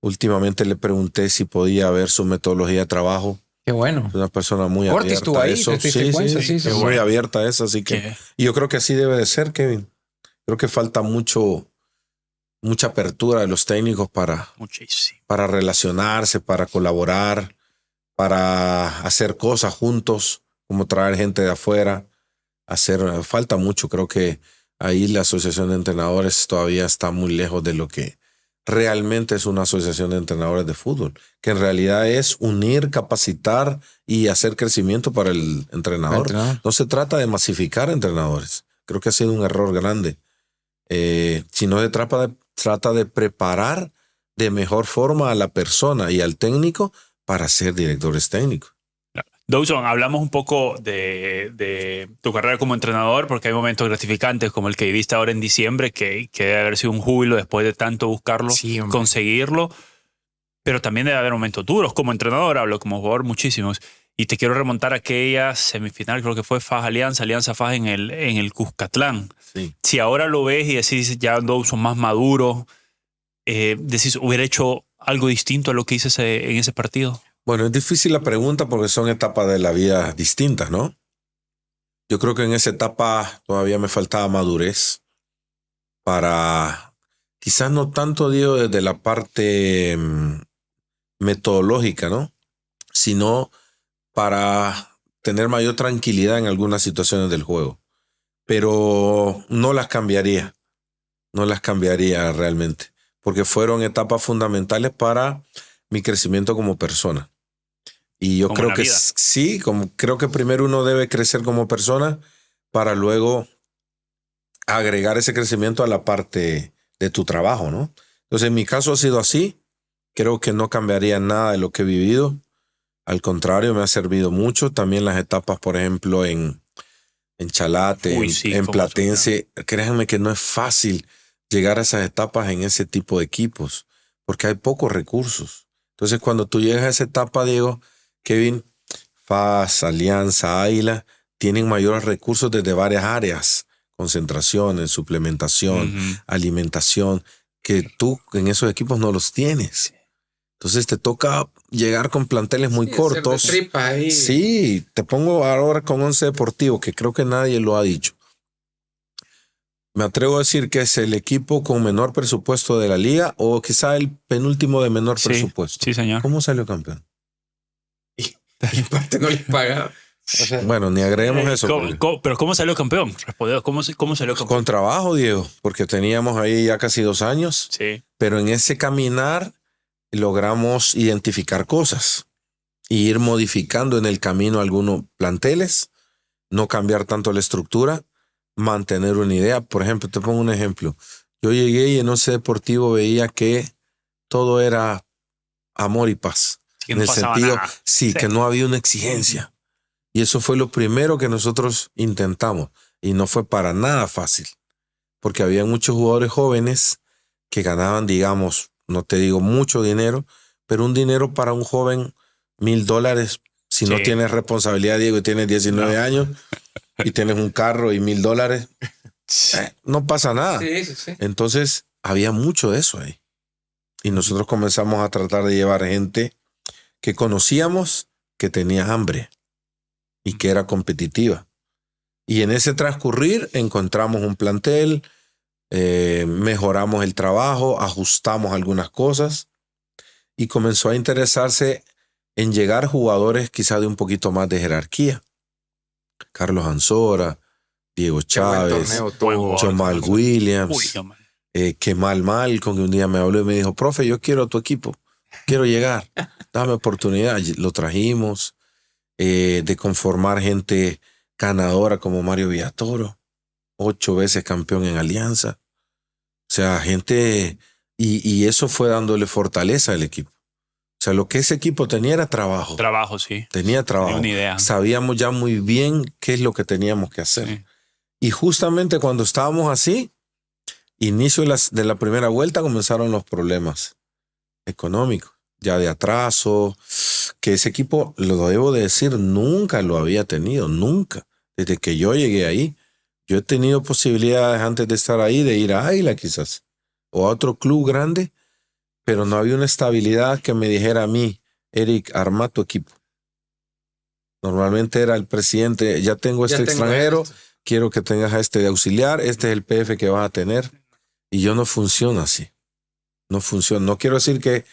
últimamente le pregunté si podía ver su metodología de trabajo. Qué bueno. Es una persona muy Ortiz abierta estuvo ahí, a eso. Sí, muy bueno. abierta a eso. Así que, y yo creo que así debe de ser, Kevin. Creo que falta mucha apertura de los técnicos para relacionarse, para colaborar, para hacer cosas juntos, como traer gente de afuera. Falta mucho. Creo que ahí la asociación de entrenadores todavía está muy lejos de lo que realmente es una asociación de entrenadores de fútbol, que en realidad es unir, capacitar y hacer crecimiento para el entrenador. No se trata de masificar entrenadores. Creo que ha sido un error grande. Sino trata de preparar de mejor forma a la persona y al técnico para ser directores técnicos. Dawson, hablamos un poco de tu carrera como entrenador, porque hay momentos gratificantes como el que viviste ahora en diciembre, que debe haber sido un júbilo después de tanto buscarlo, conseguirlo, pero también debe haber momentos duros como entrenador, hablo como jugador muchísimos, y te quiero remontar a aquella semifinal, creo que fue Alianza FAS en el Cuscatlán. Sí. Si ahora lo ves y decís ya Dawson más maduro, decís, ¿hubiera hecho algo distinto a lo que hice en ese partido? Bueno, es difícil la pregunta porque son etapas de la vida distintas, ¿no? Yo creo que en esa etapa todavía me faltaba madurez para, quizás no tanto digo desde la parte metodológica, ¿no? Sino para tener mayor tranquilidad en algunas situaciones del juego. Pero no las cambiaría realmente, porque fueron etapas fundamentales para mi crecimiento como persona. Y yo creo que sí, creo que primero uno debe crecer como persona para luego agregar ese crecimiento a la parte de tu trabajo, ¿no? Entonces, en mi caso ha sido así. Creo que no cambiaría nada de lo que he vivido. Al contrario, me ha servido mucho. También las etapas, por ejemplo, en Chalate, en Platense. Créanme que no es fácil llegar a esas etapas en ese tipo de equipos, porque hay pocos recursos. Entonces, cuando tú llegas a esa etapa, Diego, Kevin, FAS, Alianza, Águila, tienen mayores recursos desde varias áreas, concentración, suplementación, alimentación, que tú en esos equipos no los tienes. Entonces te toca llegar con planteles muy cortos. Sí, te pongo ahora con Once Deportivo, que creo que nadie lo ha dicho. Me atrevo a decir que es el equipo con menor presupuesto de la liga o quizá el penúltimo de menor presupuesto. Sí, señor. ¿Cómo salió campeón? Y parte no les paga. O sea, bueno, ni agreguemos eso. Pero ¿cómo salió campeón? ¿Cómo salió campeón? Con trabajo, Diego, porque teníamos ahí ya casi 2 años. Sí. Pero en ese caminar logramos identificar cosas e ir modificando en el camino algunos planteles, no cambiar tanto la estructura, mantener una idea. Por ejemplo, te pongo un ejemplo. Yo llegué y en Once Deportivo veía que todo era amor y paz. Que en no el sentido, nada. Sí, que no había una exigencia. Y eso fue lo primero que nosotros intentamos. Y no fue para nada fácil. Porque había muchos jugadores jóvenes que ganaban, digamos, no te digo mucho dinero, pero un dinero para un joven, $1,000, Si no tienes responsabilidad, Diego, y tienes 19 años y tienes un carro y $1,000, no pasa nada. Sí. Entonces, había mucho de eso ahí. Y nosotros comenzamos a tratar de llevar gente que conocíamos que tenía hambre y que era competitiva. Y en ese transcurrir encontramos un plantel, mejoramos el trabajo, ajustamos algunas cosas y comenzó a interesarse en llegar jugadores quizá de un poquito más de jerarquía. Carlos Ansora, Diego Chávez, Jamal Williams, Kemal Malcolm, que un día me habló y me dijo, profe, yo quiero a tu equipo, quiero llegar, dame oportunidad. Lo trajimos, de conformar gente ganadora como Mario Villatoro, 8 veces campeón en Alianza. O sea, gente, y eso fue dándole fortaleza al equipo. O sea, lo que ese equipo tenía era trabajo. Trabajo, sí. Tenía trabajo. Tenía una idea. Sabíamos ya muy bien qué es lo que teníamos que hacer. Sí. Y justamente cuando estábamos así, inicio de la primera vuelta, comenzaron los problemas económicos, ya de atraso, que ese equipo, lo debo de decir, nunca lo había tenido, nunca. Desde que yo llegué ahí, yo he tenido posibilidades antes de estar ahí de ir a Águila quizás, o a otro club grande, pero no había una estabilidad que me dijera a mí, Eric, arma tu equipo. Normalmente era el presidente, ya tengo extranjero, quiero que tengas a este de auxiliar, este es el PF que vas a tener. Y yo no funciona así. No funciona. No quiero decir que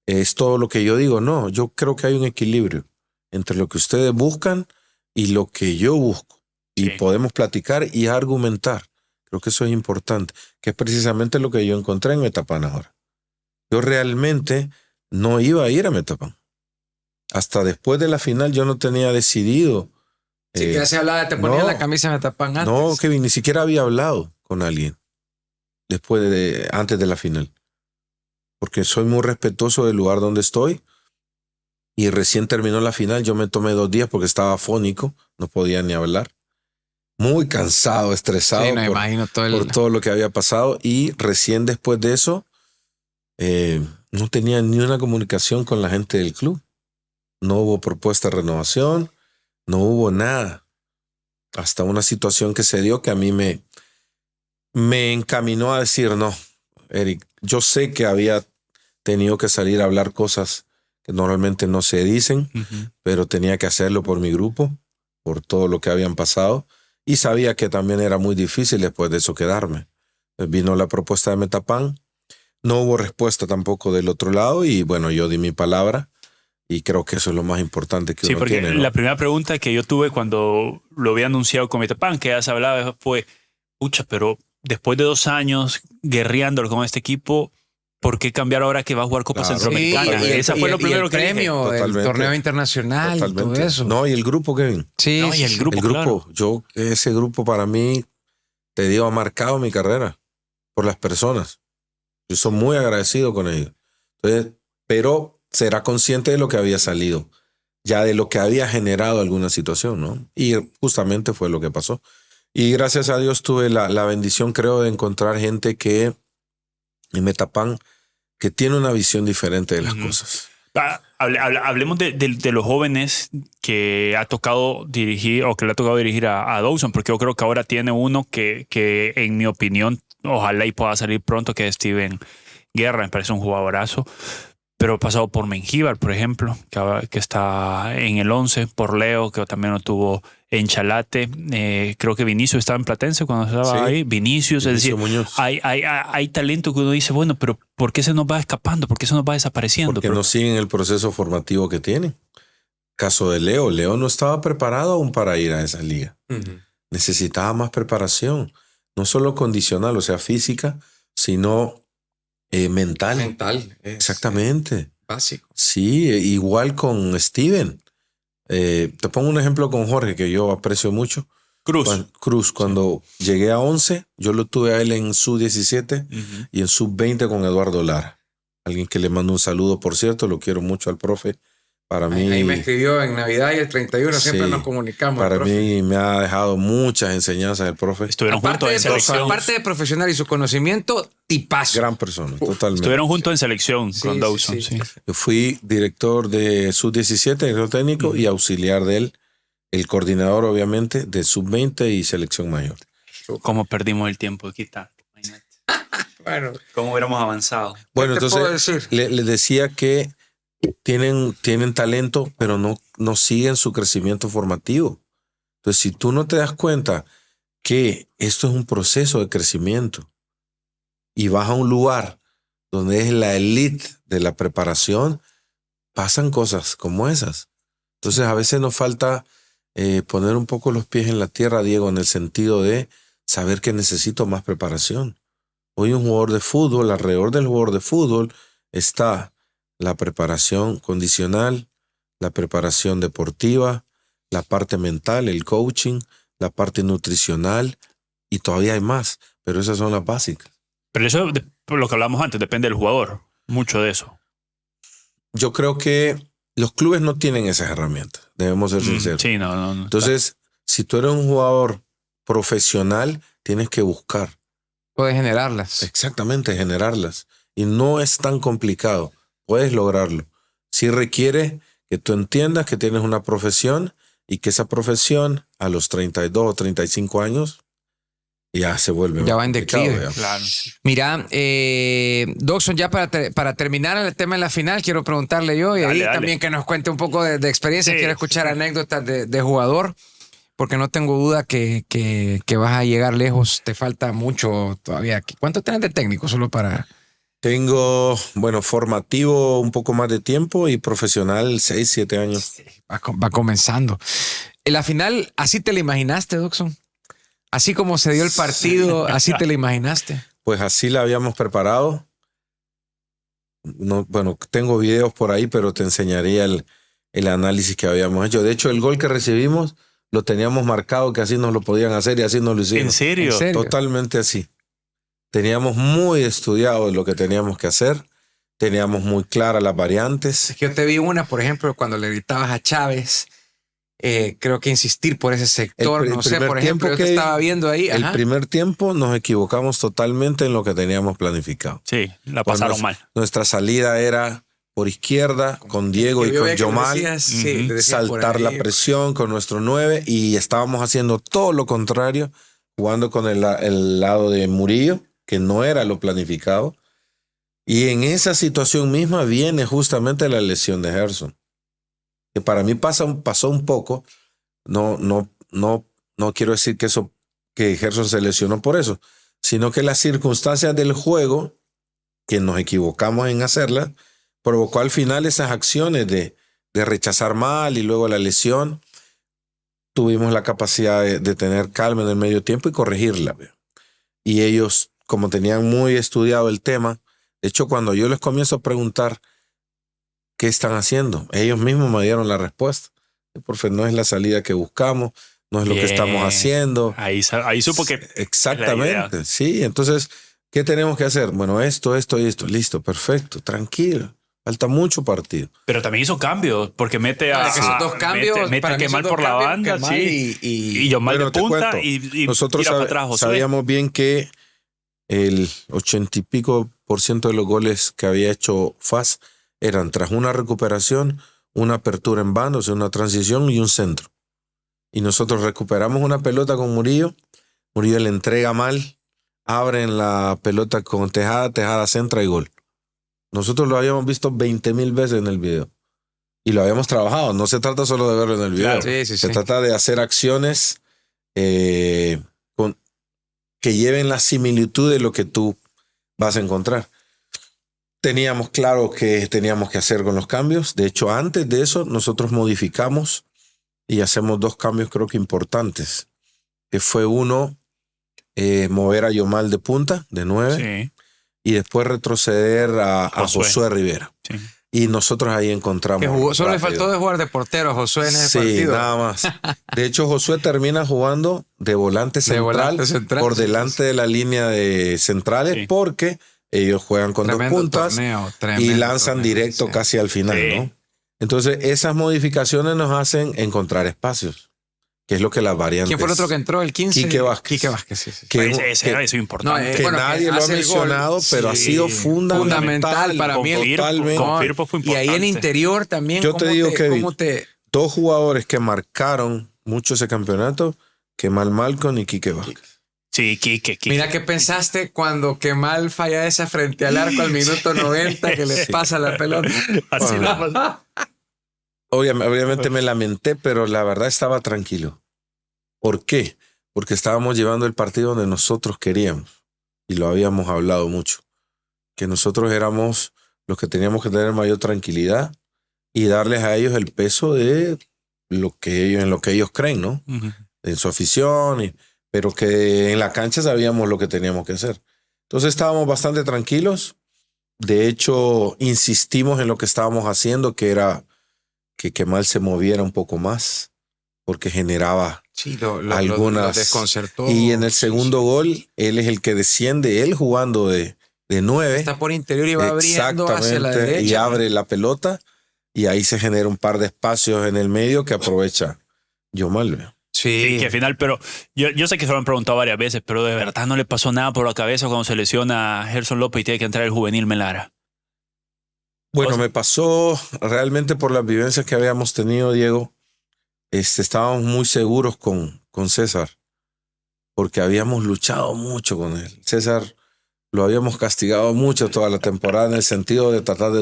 es todo lo que yo digo, no. Yo creo que hay un equilibrio entre lo que ustedes buscan y lo que yo busco. Y podemos platicar y argumentar. Creo que eso es importante, que es precisamente lo que yo encontré en Metapan ahora. Yo realmente no iba a ir a Metapan. Hasta después de la final yo no tenía decidido. Sí, que se hablaba, te ponían la camisa de Metapan antes. No, Kevin, ni siquiera había hablado con alguien antes de la final. Porque soy muy respetuoso del lugar donde estoy. Y recién terminó la final, yo me tomé 2 días porque estaba afónico, no podía ni hablar. Muy cansado, estresado por todo lo que había pasado. Y recién después de eso, no tenía ni una comunicación con la gente del club. No hubo propuesta de renovación, no hubo nada. Hasta una situación que se dio que a mí me encaminó a decir, no, Eric, yo sé que había tenido que salir a hablar cosas que normalmente no se dicen, pero tenía que hacerlo por mi grupo, por todo lo que habían pasado, y sabía que también era muy difícil después de eso quedarme. Vino la propuesta de Metapan, no hubo respuesta tampoco del otro lado, y bueno, yo di mi palabra, y creo que eso es lo más importante que uno tiene, ¿no? La primera pregunta que yo tuve cuando lo había anunciado con Metapan, que ya se hablaba, fue, pucha, pero después de 2 años guerreando con este equipo, ¿por qué cambiar ahora que va a jugar Copa Centroamericana? Sí, y esa fue lo primero el que premio, dije. el torneo internacional, todo eso. No, y el grupo, Kevin. Sí, no, y el grupo, claro. Ese grupo para mí, te digo, ha marcado mi carrera por las personas. Yo soy muy agradecido con ellos. Entonces, pero será consciente de lo que había salido, ya de lo que había generado alguna situación, ¿no? Y justamente fue lo que pasó. Y gracias a Dios tuve la bendición, creo, de encontrar gente que en Metapan que tiene una visión diferente de las cosas. Hablemos de los jóvenes que ha tocado dirigir o que le ha tocado dirigir a Dawson, porque yo creo que ahora tiene uno que en mi opinión, ojalá y pueda salir pronto, que es Steven Guerra. Me parece un jugadorazo. Pero ha pasado por Mengíbar, por ejemplo, que está en el 11, por Leo, que también lo tuvo en Chalate. Creo que Vinicius estaba en Platense cuando estaba ahí. Vinicius, es decir, hay talento que uno dice, bueno, pero ¿por qué se nos va escapando? ¿Por qué se nos va desapareciendo? Porque no siguen el proceso formativo que tienen. Caso de Leo. Leo no estaba preparado aún para ir a esa liga. Necesitaba más preparación. No solo condicional, o sea, física, sino mental. Mental. Exactamente. Básico. Sí, igual con Steven. Te pongo un ejemplo con Jorge, que yo aprecio mucho. Cruz, cuando llegué a 11, yo lo tuve a él en sub-17 y en sub-20 con Eduardo Lara. Alguien que le mando un saludo, por cierto, lo quiero mucho al profe, Para mí, ahí me escribió en Navidad y el 31 siempre sí, nos comunicamos. para mí me ha dejado muchas enseñanzas el profe. Estuvieron juntos en selección. Aparte de profesional y su conocimiento, tipazo. Gran persona, totalmente. Estuvieron juntos en selección con Dawson. Sí. Yo fui director de Sub-17, director técnico, y auxiliar de él, el coordinador obviamente de Sub-20 y selección mayor. ¿Cómo perdimos el tiempo aquí? Bueno, ¿cómo hubiéramos avanzado? Bueno, ¿qué te puedo entonces decir? le decía que tienen talento, pero no siguen su crecimiento formativo. Entonces, si tú no te das cuenta que esto es un proceso de crecimiento y vas a un lugar donde es la elite de la preparación, pasan cosas como esas. Entonces, a veces nos falta poner un poco los pies en la tierra, Diego, en el sentido de saber que necesito más preparación. Hoy un jugador de fútbol, alrededor del jugador de fútbol está la preparación condicional, la preparación deportiva, la parte mental, el coaching, la parte nutricional, y todavía hay más, pero esas son las básicas. Pero eso, por lo que hablamos antes, depende del jugador. Mucho de eso. Yo creo que los clubes no tienen esas herramientas, debemos ser sinceros. Sí, no. Entonces, si tú eres un jugador profesional, tienes que buscar. Puedes generarlas. Exactamente, generarlas. Y no es tan complicado. Puedes lograrlo. Sí requiere que tú entiendas que tienes una profesión y que esa profesión a los 32 o 35 años ya se vuelve. Ya va en declive. Claro. Mira, Dawson, ya para terminar el tema de la final, quiero preguntarle yo y Dale. también que nos cuente un poco de experiencia. Sí. Quiero escuchar anécdotas de jugador, porque no tengo duda que vas a llegar lejos. Te falta mucho todavía. ¿Cuánto tienes de técnico solo para...? Tengo, formativo un poco más de tiempo y profesional 6, 7 años. Va comenzando. En la final, ¿así te la imaginaste, Dawson? Así como se dio el partido, ¿así te la imaginaste? Pues así la habíamos preparado. No, tengo videos por ahí, pero te enseñaría el análisis que habíamos hecho. De hecho, el gol que recibimos lo teníamos marcado que así nos lo podían hacer y así nos lo hicieron. ¿En serio? Totalmente así. Teníamos muy estudiado lo que teníamos que hacer. Teníamos muy claras las variantes. Es que yo te vi una, por ejemplo, cuando le gritabas a Chávez, creo que insistir por ese sector, no sé, por ejemplo, yo te estaba viendo ahí. El primer tiempo nos equivocamos totalmente en lo que teníamos planificado. Sí, la pasaron mal. Nuestra salida era por izquierda, con Diego y con Yomal, saltar la presión con nuestro 9, y estábamos haciendo todo lo contrario, jugando con el lado de Murillo, que no era lo planificado. Y en esa situación misma viene justamente la lesión de Gerson, que para mí pasó un poco. No quiero decir que Gerson se lesionó por eso, sino que las circunstancias del juego, que nos equivocamos en hacerlas, provocó al final esas acciones de rechazar mal y luego la lesión. Tuvimos la capacidad de tener calma en el medio tiempo y corregirla. Y ellos, como tenían muy estudiado el tema, de hecho, cuando yo les comienzo a preguntar qué están haciendo, ellos mismos me dieron la respuesta. Profe, no es la salida que buscamos, no es lo que estamos haciendo. Ahí supo que... Exactamente, sí. Entonces, ¿qué tenemos que hacer? Bueno, esto y esto. Listo, perfecto, tranquilo. Falta mucho partido. Pero también hizo cambios, porque mete a... esos dos cambios, mete a Kemal por la banda, sí. Y Yomal de punta y nosotros tira para atrás, Josué. Sabíamos bien que el 80 y pico % de los goles que había hecho FAS eran tras una recuperación, una apertura en banda, o sea, una transición y un centro. Y nosotros recuperamos una pelota con Murillo. Murillo le entrega mal, abren la pelota con Tejada centra y gol. Nosotros lo habíamos visto 20,000 veces en el video. Y lo habíamos trabajado. No se trata solo de verlo en el video. Claro. Se trata de hacer acciones que lleven la similitud de lo que tú vas a encontrar. Teníamos claro que teníamos que hacer con los cambios. De hecho, antes de eso, nosotros modificamos y hacemos 2 cambios creo que importantes. Que fue uno, mover a Yomal de punta, de 9. Sí. Y después retroceder a Josué Rivera. Sí. Y nosotros ahí encontramos. Que jugó, solo le faltó de jugar de portero a Josué en ese partido. Sí, nada más. De hecho, Josué termina jugando de volante central, por delante de la línea de centrales, porque ellos juegan con 2 puntas y lanzan directo casi al final, ¿no? Entonces, esas modificaciones nos hacen encontrar espacios, que es lo que las variantes... ¿Quién fue el otro que entró? El 15. Quique Vázquez. Quique Vázquez, sí. Ese era eso importante. Que bueno, nadie que lo ha hace el mencionado, gol. pero ha sido fundamental para mí. Con Firpo fue Y ahí en importante. interior también. Yo te digo que ¿cómo te... dos jugadores que marcaron mucho ese campeonato, Kemal Malcom y Quique Vázquez. Sí, Quique. Mira, ¿qué pensaste cuando Kemal falla esa frente al arco al minuto 90 que le pasa la pelota? Así Bueno. la pasó. Obviamente me lamenté, pero la verdad estaba tranquilo. ¿Por qué? Porque estábamos llevando el partido donde nosotros queríamos y lo habíamos hablado mucho. Que nosotros éramos los que teníamos que tener mayor tranquilidad y darles a ellos el peso de en lo que ellos creen, ¿no? Ujú. En su afición, pero que en la cancha sabíamos lo que teníamos que hacer. Entonces estábamos bastante tranquilos. De hecho, insistimos en lo que estábamos haciendo, que era que Kemal se moviera un poco más, porque generaba Sí, algunas. lo desconcertó. Y en el segundo gol, él es el que desciende, él jugando de 9. Está por interior y va abriendo hacia la derecha. Y abre la pelota, y ahí se genera un par de espacios en el medio que aprovecha Yomal. Sí. Que al final, pero yo sé que se lo han preguntado varias veces, pero de verdad no le pasó nada por la cabeza cuando se lesiona a Gerson López y tiene que entrar el juvenil Melara. Bueno, me pasó realmente por las vivencias que habíamos tenido, Diego. Estábamos muy seguros con César, porque habíamos luchado mucho con él. César lo habíamos castigado mucho toda la temporada en el sentido de tratar de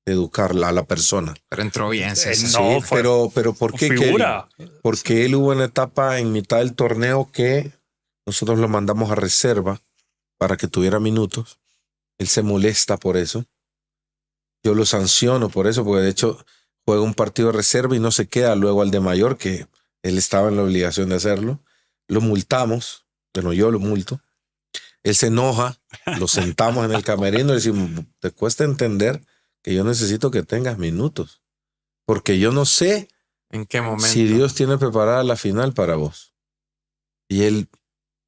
educarla a la persona. Pero entró bien, César. No, Sí, fue- pero ¿por qué? figura. Porque él hubo una etapa en mitad del torneo que nosotros lo mandamos a reserva para que tuviera minutos. Él se molesta por eso. Yo lo sanciono por eso, porque de hecho juega un partido de reserva y no se queda luego al de mayor, que él estaba en la obligación de hacerlo. Lo multamos, bueno, yo lo multo. Él se enoja, lo sentamos en el camerino y le decimos, te cuesta entender que yo necesito que tengas minutos, porque yo no sé ¿En qué momento? si Dios tiene preparada la final para vos. Y él,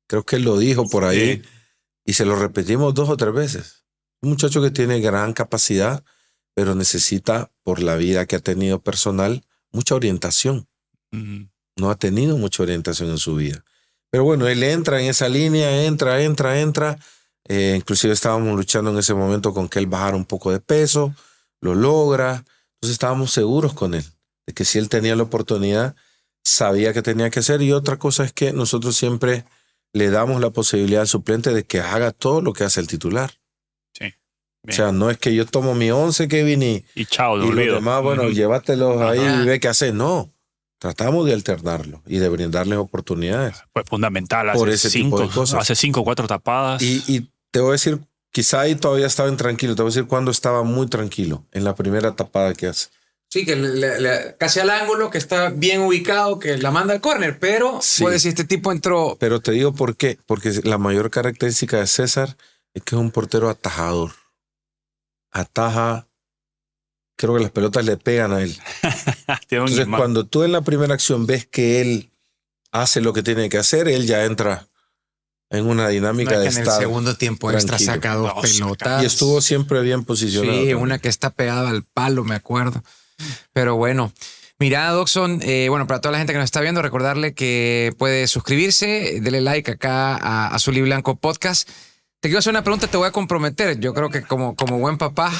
creo que él lo dijo por ahí, y se lo repetimos 2 o 3 veces. Un muchacho que tiene gran capacidad, pero necesita, por la vida que ha tenido personal, mucha orientación. Ujú. No ha tenido mucha orientación en su vida. Pero bueno, él entra en esa línea, entra. Inclusive estábamos luchando en ese momento con que él bajara un poco de peso, lo logra. Entonces estábamos seguros con él, de que si él tenía la oportunidad, sabía que tenía que hacer. Y otra cosa es que nosotros siempre le damos la posibilidad al suplente de que haga todo lo que hace el titular. Sí. O sea, no es que yo tomo mi 11, Kevin, Y chao, lo y los olvido. demás, bueno, Ujú. llévatelos ahí Ajá. y ve qué hace. No, tratamos de alternarlo y de brindarles oportunidades. Fue fundamental. Por Hace ese tipo de cosas. Hace 5 o 4 tapadas. Y te voy a decir, quizá ahí todavía estaba intranquilo. Te voy a decir cuando estaba muy tranquilo, en la primera tapada que hace. Sí, que casi al ángulo, que está bien ubicado, que la manda al córner, pero Sí. puede decir, este tipo entró. Pero te digo por qué. Porque la mayor característica de César es que es un portero atajador. Ataja, creo que las pelotas le pegan a él. Tiene un Entonces, imán. cuando tú en la primera acción ves que él hace lo que tiene que hacer, él ya entra en una No dinámica es de que en el estar. segundo tiempo extra tranquilo. saca 2 No, pelotas. Y estuvo siempre bien posicionado. Sí, también. una que está pegada al palo, me acuerdo. Pero bueno, mira, Doxon, bueno, para toda la gente que nos está viendo, recordarle que puede suscribirse, dele like acá a Azul y Blanco Podcast. Te quiero hacer una pregunta, te voy a comprometer. Yo creo que como buen papá,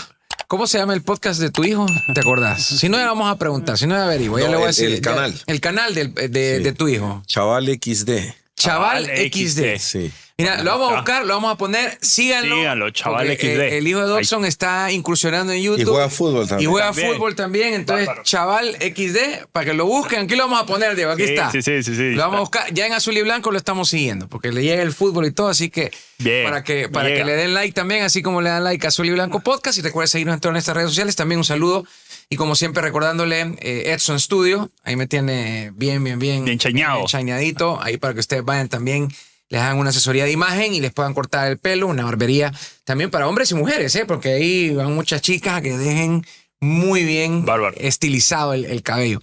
¿cómo se llama el podcast de tu hijo? ¿Te acordás? Si no, ya vamos a preguntar, si no, ya averiguo. Ya No, le voy a el decir. canal. El canal de tu hijo. Chaval XD. Chaval Chaval XD. Sí. Mira, lo vamos a buscar, lo vamos a poner, síganlo. Síganlo, Chaval porque, XD. el hijo de Doxon está incursionando en YouTube. Y juega fútbol también. Y juega También. fútbol también. Entonces, Bárbaro. Chaval XD, para que lo busquen. Aquí lo vamos a poner, Diego. Aquí Sí, está. sí. Lo vamos a buscar. Ya en Azul y Blanco lo estamos siguiendo, porque le llega el fútbol y todo. Así que Bien, para que llega. le den like también, así como le dan like a Azul y Blanco Podcast. Y recuerden seguirnos en todas nuestras redes sociales. También un saludo. Y como siempre, recordándole Edson Studio. Ahí me tiene bien chañado. chañadito. Ahí para que ustedes vayan también. Les hagan una asesoría de imagen y les puedan cortar el pelo, una barbería también para hombres y mujeres, porque ahí van muchas chicas que dejen muy bien Bárbaro. estilizado el cabello.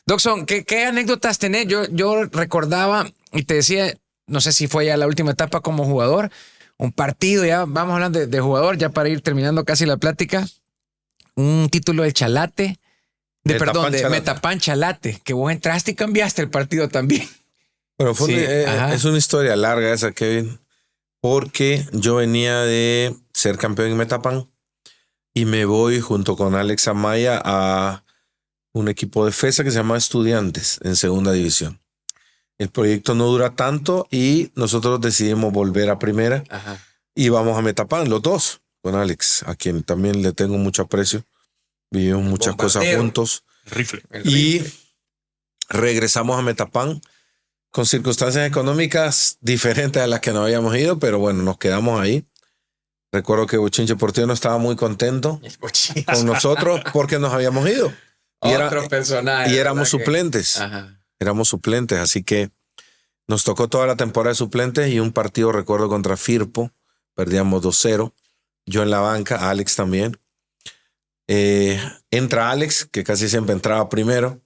Doxon, ¿qué anécdotas tenés? Yo recordaba y te decía, no sé si fue ya la última etapa como jugador, un partido, ya vamos hablando de jugador, ya para ir terminando casi la plática. un título del Chalate, de Chalate. Metapan Chalate, que vos entraste y cambiaste el partido también. Pero Sí, es una historia larga esa, Kevin, porque yo venía de ser campeón en Metapan y me voy junto con Alex Amaya a un equipo de FESA que se llama Estudiantes en segunda división. El proyecto no dura tanto y nosotros decidimos volver a primera. Ajá. Y vamos a Metapan, los dos, con Alex, a quien también le tengo mucho aprecio. Vivimos muchas cosas juntos. Rifle. Y regresamos a Metapan con circunstancias económicas diferentes a las que nos habíamos ido, pero bueno, nos quedamos ahí. Recuerdo que Bochinche Portillo no estaba muy contento con nosotros porque nos habíamos ido. Otro personaje. Y éramos suplentes. Ajá. Éramos suplentes, así que nos tocó toda la temporada de suplentes y un partido, recuerdo, contra Firpo. Perdíamos 2-0. Yo en la banca, Alex también. Entra Alex, que casi siempre entraba primero.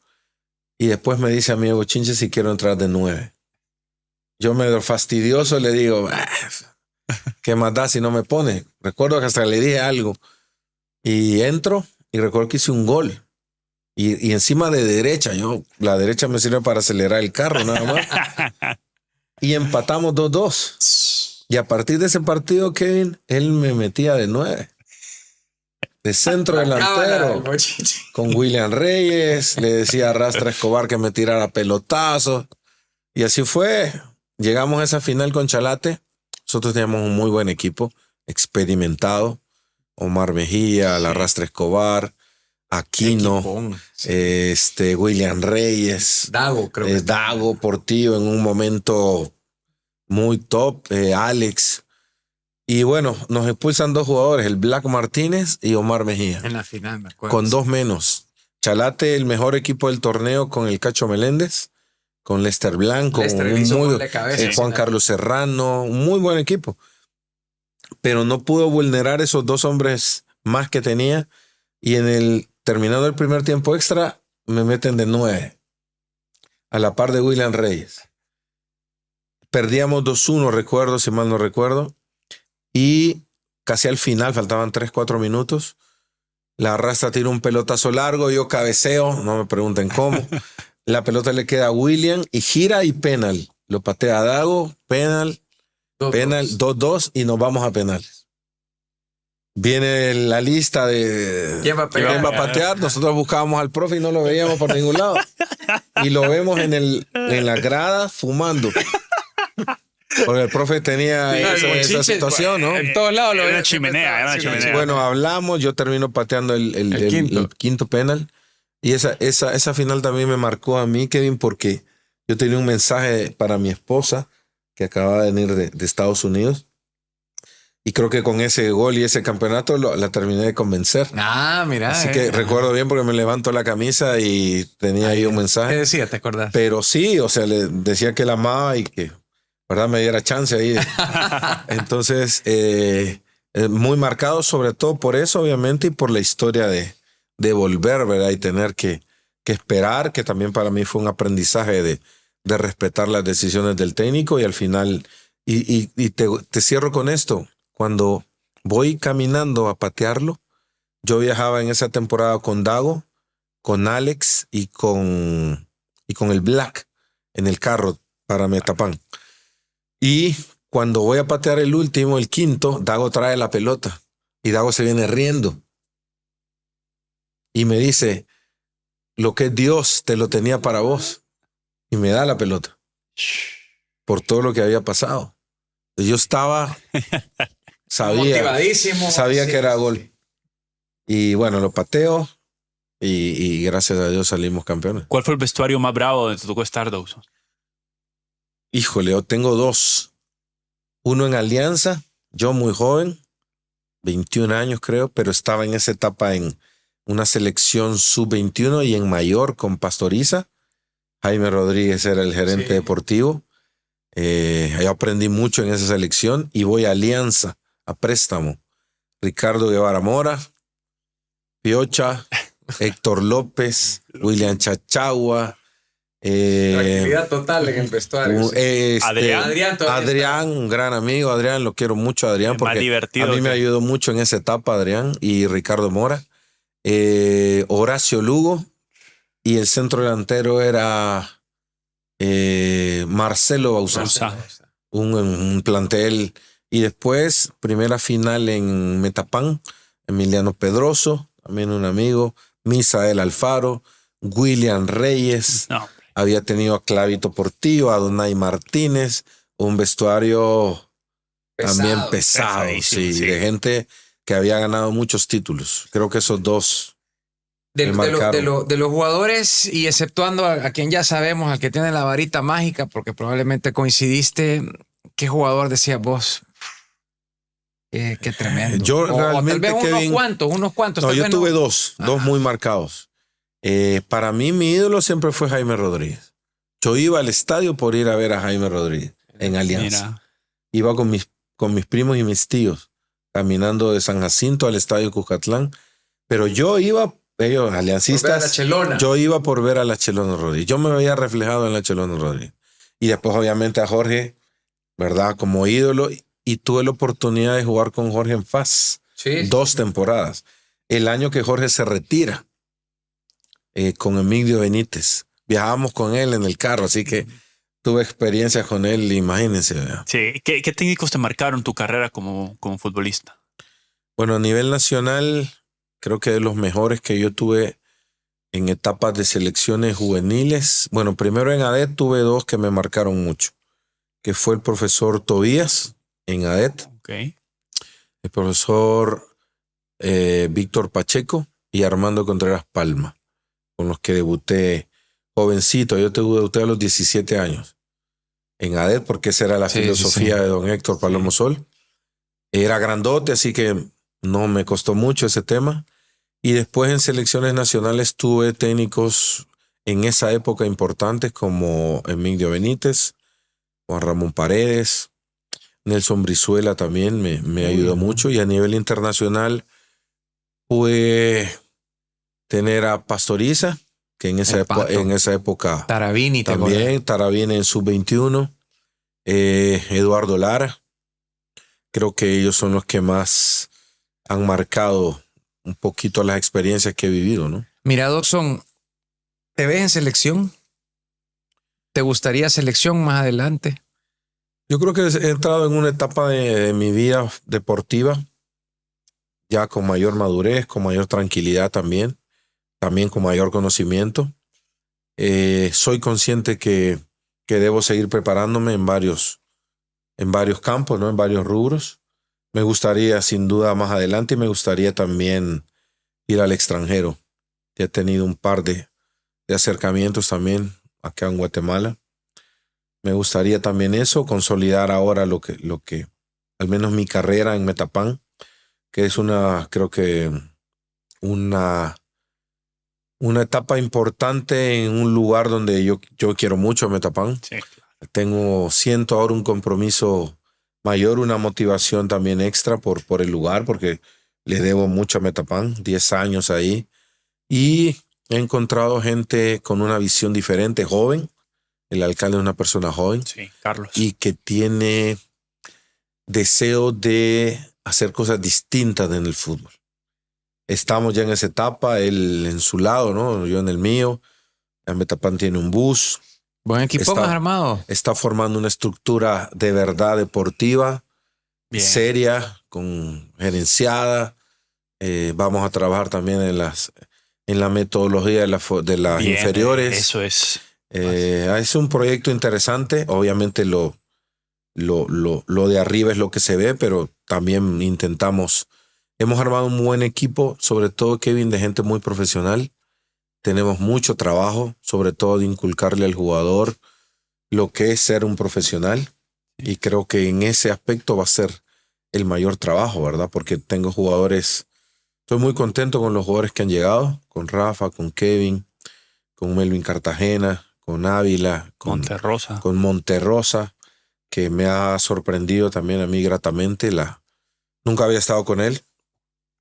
Y después me dice a mí, Bochinche, si quiero entrar de 9. Yo medio fastidioso le digo, ¿qué más da si no me pone? Recuerdo que hasta le dije algo. Y entro y recuerdo que hice un gol. Y encima de derecha, la derecha me sirve para acelerar el carro nada más. Y empatamos 2-2. Y a partir de ese partido, Kevin, él me metía de 9. De centro delantero. Con William Reyes. Le decía a Rastra Escobar que me tirara pelotazos. Y así fue. Llegamos a esa final con Chalate. Nosotros teníamos un muy buen equipo, experimentado. Omar Mejía, la Rastra Escobar, Aquino, William Reyes, Dago, creo que Dago Portillo en un momento muy top, Alex. Y bueno, nos expulsan 2 jugadores, el Black Martínez y Omar Mejía. En la final, me acuerdo. Con 2 menos. Chalate, el mejor equipo del torneo con el Cacho Meléndez, con Lester Blanco, Juan Carlos Serrano, un muy buen equipo. Pero no pudo vulnerar esos 2 hombres más que tenía. Y terminando el primer tiempo extra, me meten de 9. A la par de William Reyes. Perdíamos 2-1, recuerdo, si mal no recuerdo. Y casi al final, faltaban 3-4 minutos. La Rastra tira un pelotazo largo, yo cabeceo, no me pregunten cómo. La pelota le queda a William y gira y penal. Lo patea a Dago, penal, 2-2 y nos vamos a penales. Viene la lista de ¿quién va a patear. Nosotros buscábamos al profe y no lo veíamos por ningún lado. Y lo vemos en la grada fumando. Porque el profe tenía esa situación, ¿no? En todos lados lo Era veía. una chimenea. Bueno, hablamos, yo termino pateando el quinto penal. Y esa final también me marcó a mí, Kevin, porque yo tenía un mensaje para mi esposa que acababa de venir de Estados Unidos. Y creo que con ese gol y ese campeonato la terminé de convencer. Ah, mira. Así que recuerdo bien porque me levanto la camisa y tenía ahí un mensaje. ¿Qué decía? ¿Te acordás? Pero sí, o sea, le decía que la amaba y que, ¿verdad? Me diera chance ahí. Entonces, muy marcado sobre todo por eso, obviamente, y por la historia de volver, ¿verdad? Y tener que esperar, que también para mí fue un aprendizaje de respetar las decisiones del técnico y al final, y te cierro con esto. Cuando voy caminando a patearlo, yo viajaba en esa temporada con Dago, con Alex y con el Black en el carro para Metapan. Y cuando voy a patear el último, el quinto, Dago trae la pelota y Dago se viene riendo. Y me dice, lo que es Dios te lo tenía para vos. Y me da la pelota por todo lo que había pasado. Yo estaba... motivadísimo. Sabía que era gol. Y bueno, lo pateo y gracias a Dios salimos campeones. ¿Cuál fue el vestuario más bravo donde te tocó estar, Dawson? Híjole, yo tengo 2. Uno en Alianza, yo muy joven, 21 años creo, pero estaba en esa etapa en una selección sub-21 y en mayor con Pastoriza. Jaime Rodríguez era el gerente deportivo. Ahí aprendí mucho en esa selección y voy a Alianza, a préstamo. Ricardo Guevara Mora, Piocha, Héctor López, William Chachagua. Tranquilidad total en el vestuario. Adrián, un gran amigo. Adrián, lo quiero mucho, Adrián, porque más divertido a mí me ayudó mucho en esa etapa, Adrián, y Ricardo Mora. Horacio Lugo, y el centro delantero era Marcelo Bauzá. Un plantel. Y después, primera final en Metapán, Emiliano Pedroso, también un amigo, Misael Alfaro, William Reyes, había tenido a Clavito Portillo, a Donay Martínez, un vestuario también pesado, sí, de gente que había ganado muchos títulos. Creo que esos dos de los jugadores, y exceptuando a quien ya sabemos, al que tiene la varita mágica, porque probablemente coincidiste, ¿qué jugador decías vos? Qué tremendo. Yo realmente, tal vez unos cuantos. No, yo tuve dos muy marcados. Para mí, mi ídolo siempre fue Jaime Rodríguez. Yo iba al estadio por ir a ver a Jaime Rodríguez en Alianza. Iba con mis primos y mis tíos, caminando de San Jacinto al estadio Cuscatlán. Pero yo iba, ellos aliancistas, yo iba por ver a la Chelona Rodríguez. Yo me veía reflejado en la Chelona Rodríguez. Y después, obviamente, a Jorge, ¿verdad? Como ídolo. Y tuve la oportunidad de jugar con Jorge en FAS. 2 temporadas. El año que Jorge se retira, con Emilio Benítez. Viajábamos con él en el carro, así que tuve experiencias con él, imagínense. ¿Verdad? Sí. ¿Qué técnicos te marcaron tu carrera como futbolista? Bueno, a nivel nacional, creo que de los mejores que yo tuve en etapas de selecciones juveniles. Bueno, primero en ADET tuve 2 que me marcaron mucho, que fue el profesor Tobías en ADET, el profesor Víctor Pacheco y Armando Contreras Palma, con los que debuté jovencito. Yo debuté a los 17 años en ADET, porque esa era la filosofía de don Héctor Palomo Sol. Era grandote, así que no me costó mucho ese tema. Y después en selecciones nacionales tuve técnicos en esa época importantes como Emilio Benítez, Juan Ramón Paredes, Nelson Brizuela también me ayudó mucho. Y a nivel internacional pude tener a Pastoriza, que en esa época Taravini también, Taravini en sub-21, Eduardo Lara. Creo que ellos son los que más han marcado un poquito las experiencias que he vivido, ¿no? Mira, Dodson, ¿te ves en selección? ¿Te gustaría selección más adelante? Yo creo que he entrado en una etapa de mi vida deportiva ya con mayor madurez, con mayor tranquilidad también con mayor conocimiento. Soy consciente que debo seguir preparándome en varios campos, ¿no? En varios rubros. Me gustaría, sin duda, más adelante, me gustaría también ir al extranjero. Ya he tenido un par de acercamientos también acá en Guatemala. Me gustaría también eso, consolidar ahora lo que al menos mi carrera en Metapán, que es creo que una etapa importante en un lugar donde yo quiero mucho a Metapán. Sí, claro. Siento ahora un compromiso mayor, una motivación también extra por el lugar, porque le debo mucho a Metapán, 10 años ahí. Y he encontrado gente con una visión diferente, joven. El alcalde es una persona joven. Sí, Carlos. Y que tiene deseo de hacer cosas distintas en el fútbol. Estamos ya en esa etapa, él en su lado, ¿no? Yo en el mío. Metapán tiene un bus. Buen equipo más armado. Está formando una estructura de verdad deportiva, seria, gerenciada. Vamos a trabajar también en la metodología de las inferiores. Eso es. Es un proyecto interesante. Obviamente lo de arriba es lo que se ve, pero también hemos armado un buen equipo, sobre todo, Kevin, de gente muy profesional. Tenemos mucho trabajo, sobre todo de inculcarle al jugador lo que es ser un profesional. Y creo que en ese aspecto va a ser el mayor trabajo, ¿verdad? Porque tengo jugadores, estoy muy contento con los jugadores que han llegado, con Rafa, con Kevin, con Melvin Cartagena, con Ávila, con Monterrosa, que me ha sorprendido también a mí gratamente. Nunca había estado con él.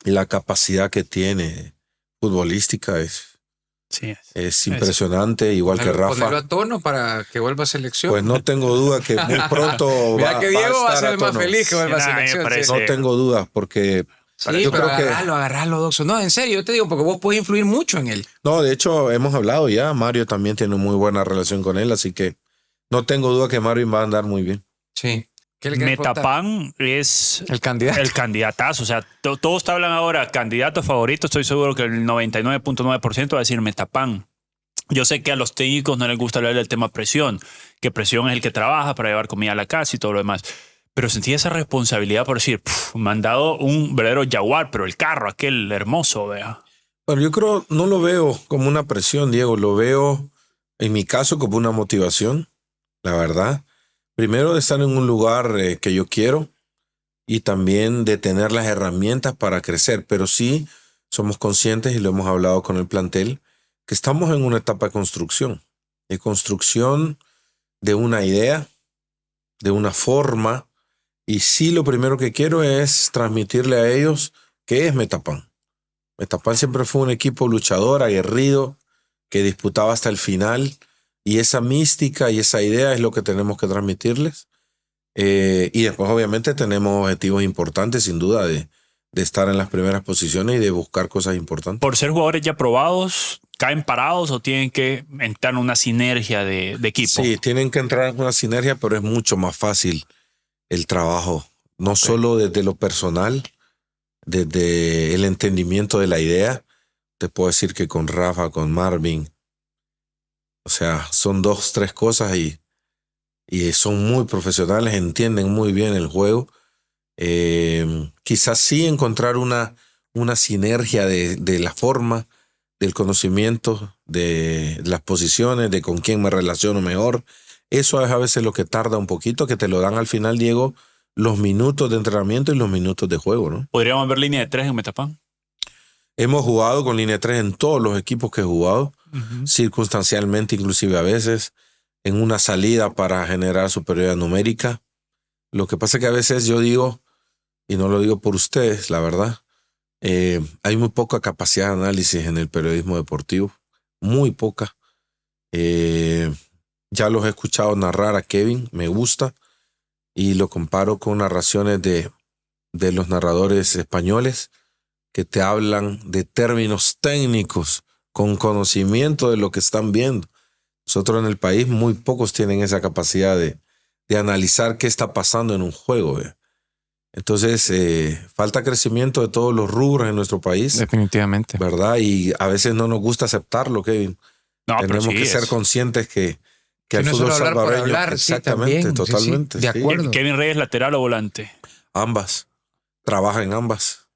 Y la capacidad que tiene futbolística es impresionante, igual que Rafa. Ponerlo a tono para que vuelva a selección. Pues no tengo duda que muy pronto Mira que Diego va a ser el más feliz que vuelva a selección. No tengo dudas, porque Sí, yo pero creo agarralo, Doxo. No, en serio, yo te digo, porque vos podés influir mucho en él. No, de hecho, hemos hablado ya. Mario también tiene muy buena relación con él, así que no tengo duda que Mario va a andar muy bien. Sí. ¿Qué le querés preguntar? Metapan es El candidato. el candidatazo. O sea, todos hablan ahora candidato favorito. Estoy seguro que el 99.9% va a decir Metapan. Yo sé que a los técnicos no les gusta hablar del tema presión, que presión es el que trabaja para llevar comida a la casa y todo lo demás. Pero sentí esa responsabilidad por decir, me han dado un verdadero Jaguar, pero el carro, aquel hermoso, vea. Bueno, yo creo, no lo veo como una presión, Diego. Lo veo, en mi caso, como una motivación, la verdad. Primero, de estar en un lugar que yo quiero y también de tener las herramientas para crecer. Pero sí somos conscientes, y lo hemos hablado con el plantel, que estamos en una etapa de construcción de una idea, de una forma. Y sí, lo primero que quiero es transmitirle a ellos qué es Metapan. Metapan siempre fue un equipo luchador, aguerrido, que disputaba hasta el final. Y esa mística y esa idea es lo que tenemos que transmitirles. Y después, obviamente, tenemos objetivos importantes, sin duda, de estar en las primeras posiciones y de buscar cosas importantes. Por ser jugadores ya probados, ¿caen parados o tienen que entrar en una sinergia de equipo? Sí, tienen que entrar en una sinergia, pero es mucho más fácil el trabajo. No solo desde lo personal, desde el entendimiento de la idea. Te puedo decir que con Rafa, con Marvin, o sea, son 2, 3 cosas y son muy profesionales, entienden muy bien el juego. Quizás sí encontrar una sinergia de la forma, del conocimiento, de las posiciones, de con quién me relaciono mejor. Eso es a veces lo que tarda un poquito, que te lo dan al final, Diego, los minutos de entrenamiento y los minutos de juego, ¿no? ¿Podríamos ver línea de 3 en Metapan? Hemos jugado con línea 3 en todos los equipos que he jugado, circunstancialmente, inclusive a veces, en una salida para generar superioridad numérica. Lo que pasa es que a veces yo digo, y no lo digo por ustedes, la verdad, hay muy poca capacidad de análisis en el periodismo deportivo, muy poca. Ya los he escuchado narrar a Kevin, me gusta, y lo comparo con narraciones de los narradores españoles que te hablan de términos técnicos con conocimiento de lo que están viendo. Nosotros en el país muy pocos tienen esa capacidad de analizar qué está pasando en un juego. Entonces, falta crecimiento de todos los rubros en nuestro país. Definitivamente. ¿Verdad? Y a veces no nos gusta aceptarlo, Kevin. No, tenemos que ser conscientes que el no fútbol solo hablar por salvadoreño... hablar, exactamente, sí, totalmente. Sí, de acuerdo. Kevin Reyes, lateral o volante. Ambas. Trabaja en ambas.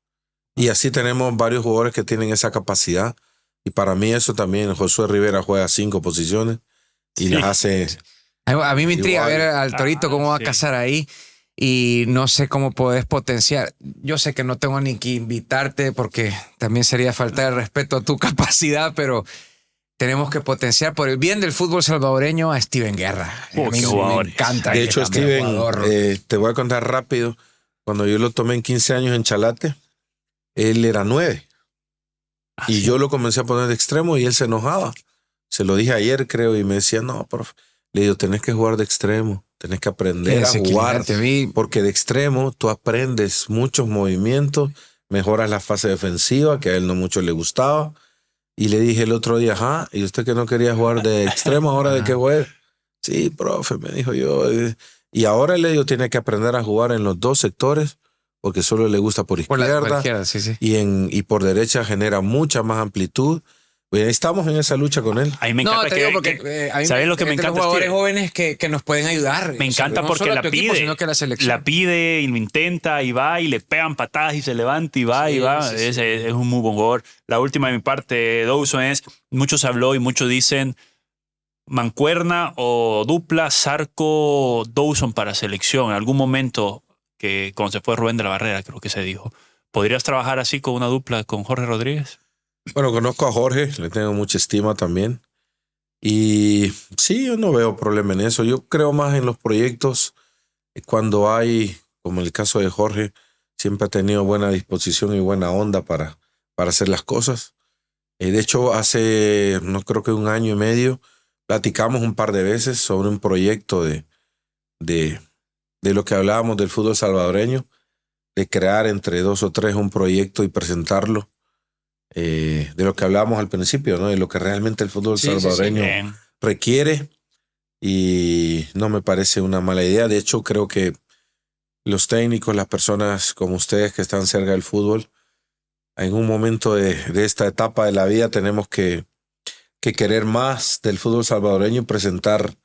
Y así tenemos varios jugadores que tienen esa capacidad. Y para mí eso también, Josué Rivera juega 5 posiciones y las hace... A mí me intriga igual. ver al Torito cómo va a cazar ahí y no sé cómo podés potenciar. Yo sé que no tengo ni que invitarte porque también sería faltar el respeto a tu capacidad, pero tenemos que potenciar por el bien del fútbol salvadoreño a Steven Guerra. A mí me encanta. De hecho, Steven, te voy a contar rápido. Cuando yo lo tomé en 15 años en Chalate, él era 9. Y yo lo comencé a poner de extremo y él se enojaba. Se lo dije ayer, creo, y me decía, no, profe. Le digo, tenés que jugar de extremo, tenés que aprender a jugar, porque de extremo tú aprendes muchos movimientos, mejoras la fase defensiva, que a él no mucho le gustaba. Y le dije el otro día, ajá, ¿y usted que no quería jugar de extremo, ahora de qué juega? Sí, profe, me dijo yo. Y ahora le digo, tiene que aprender a jugar en los 2 sectores, porque solo le gusta por izquierda, sí. Y por derecha genera mucha más amplitud. Pues estamos en esa lucha con él. A mí me encanta ¿sabes lo que me encanta? Los jugadores jóvenes que nos pueden ayudar. Me encanta porque no la pide. Equipo, sino que la pide y lo intenta y va y le pegan patadas y se levanta y va y va. Sí. Es un muy buen jugador. La última de mi parte, Dawson, es, muchos habló y muchos dicen mancuerna o dupla Zarco-Dawson para selección. En algún momento, que cuando se fue Rubén de la Barrera, creo que se dijo. ¿Podrías trabajar así con una dupla con Jorge Rodríguez? Bueno, conozco a Jorge, le tengo mucha estima también. Y sí, yo no veo problema en eso. Yo creo más en los proyectos cuando hay, como el caso de Jorge, siempre ha tenido buena disposición y buena onda para hacer las cosas. De hecho, hace, no creo que 1 año y medio, platicamos un par de veces sobre un proyecto de lo que hablábamos del fútbol salvadoreño, de crear entre 2 o 3 un proyecto y presentarlo. De lo que hablábamos al principio, ¿no? De lo que realmente el fútbol salvadoreño requiere, y no me parece una mala idea. De hecho, creo que los técnicos, las personas como ustedes que están cerca del fútbol, en un momento de esta etapa de la vida tenemos que querer más del fútbol salvadoreño y presentar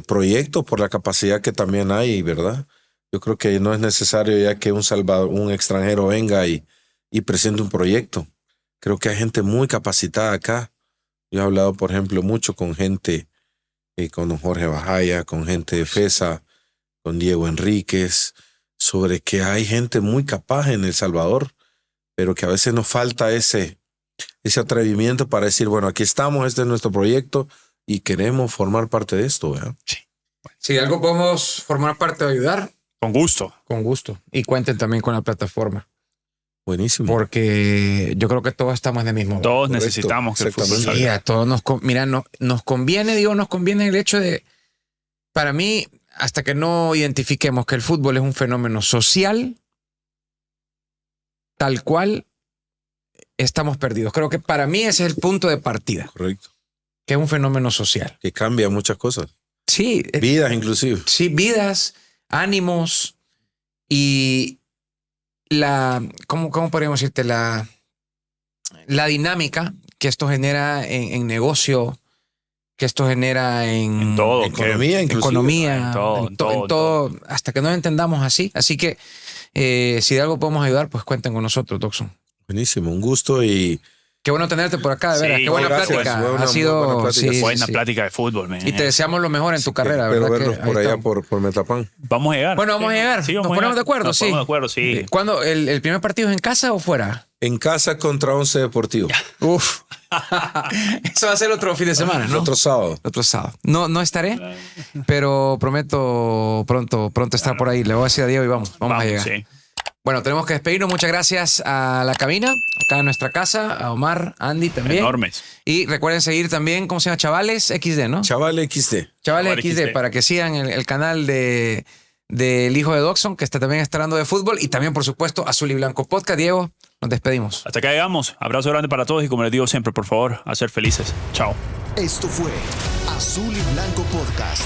proyectos por la capacidad que también hay, ¿verdad? Yo creo que no es necesario ya que un extranjero venga y presente un proyecto. Creo que hay gente muy capacitada acá. Yo he hablado, por ejemplo, mucho con gente, con don Jorge Bajaya, con gente de FESA, con Diego Enríquez, sobre que hay gente muy capaz en El Salvador, pero que a veces nos falta ese atrevimiento para decir, bueno, aquí estamos, este es nuestro proyecto y queremos formar parte de esto, ¿verdad? Sí. Si algo podemos formar parte de ayudar. Con gusto. Con gusto. Y cuenten también con la plataforma. Buenísimo. Porque yo creo que todos estamos en el mismo. Todos necesitamos que el fútbol salga. Sí, a todos nos conviene, nos conviene el hecho de, para mí, hasta que no identifiquemos que el fútbol es un fenómeno social, tal cual, estamos perdidos. Creo que para mí ese es el punto de partida. Correcto. Que es un fenómeno social. Que cambia muchas cosas. Sí. Vidas inclusive. Sí, vidas, ánimos y ¿cómo podríamos decirte? La dinámica que esto genera en negocio, que esto genera en todo, economía, economía, en todo, hasta que nos entendamos así. Así que si de algo podemos ayudar, pues cuenten con nosotros, Dockson. Buenísimo, un gusto y qué bueno tenerte por acá, de veras. Qué buena plática. Ha sido buena plática de fútbol, man. Y te deseamos lo mejor en tu carrera. Espero ¿verdad? verlos por allá, por Metapán. Vamos a llegar. Bueno, vamos a llegar. Sí, nos ponemos de acuerdo, Nos ponemos de acuerdo, sí. ¿Cuándo? ¿El primer partido es en casa o fuera? En casa contra Once Deportivo. Uf. Eso va a ser otro fin de semana, ¿no? Otro sábado. Otro sábado. No estaré, pero prometo pronto estar por ahí. Le voy a decir a Diego y vamos a llegar. Sí. Bueno, tenemos que despedirnos. Muchas gracias a la cabina, acá en nuestra casa, a Omar, Andy también. Enormes. Y recuerden seguir también, ¿cómo se llama? Chavales XD, ¿no? Chavales XD. Chavales XD, para que sigan el canal del hijo de Dockson, que también está hablando de fútbol. Y también, por supuesto, Azul y Blanco Podcast. Diego, nos despedimos. Hasta acá llegamos. Abrazo grande para todos y como les digo siempre, por favor, a ser felices. Chao. Esto fue Azul y Blanco Podcast.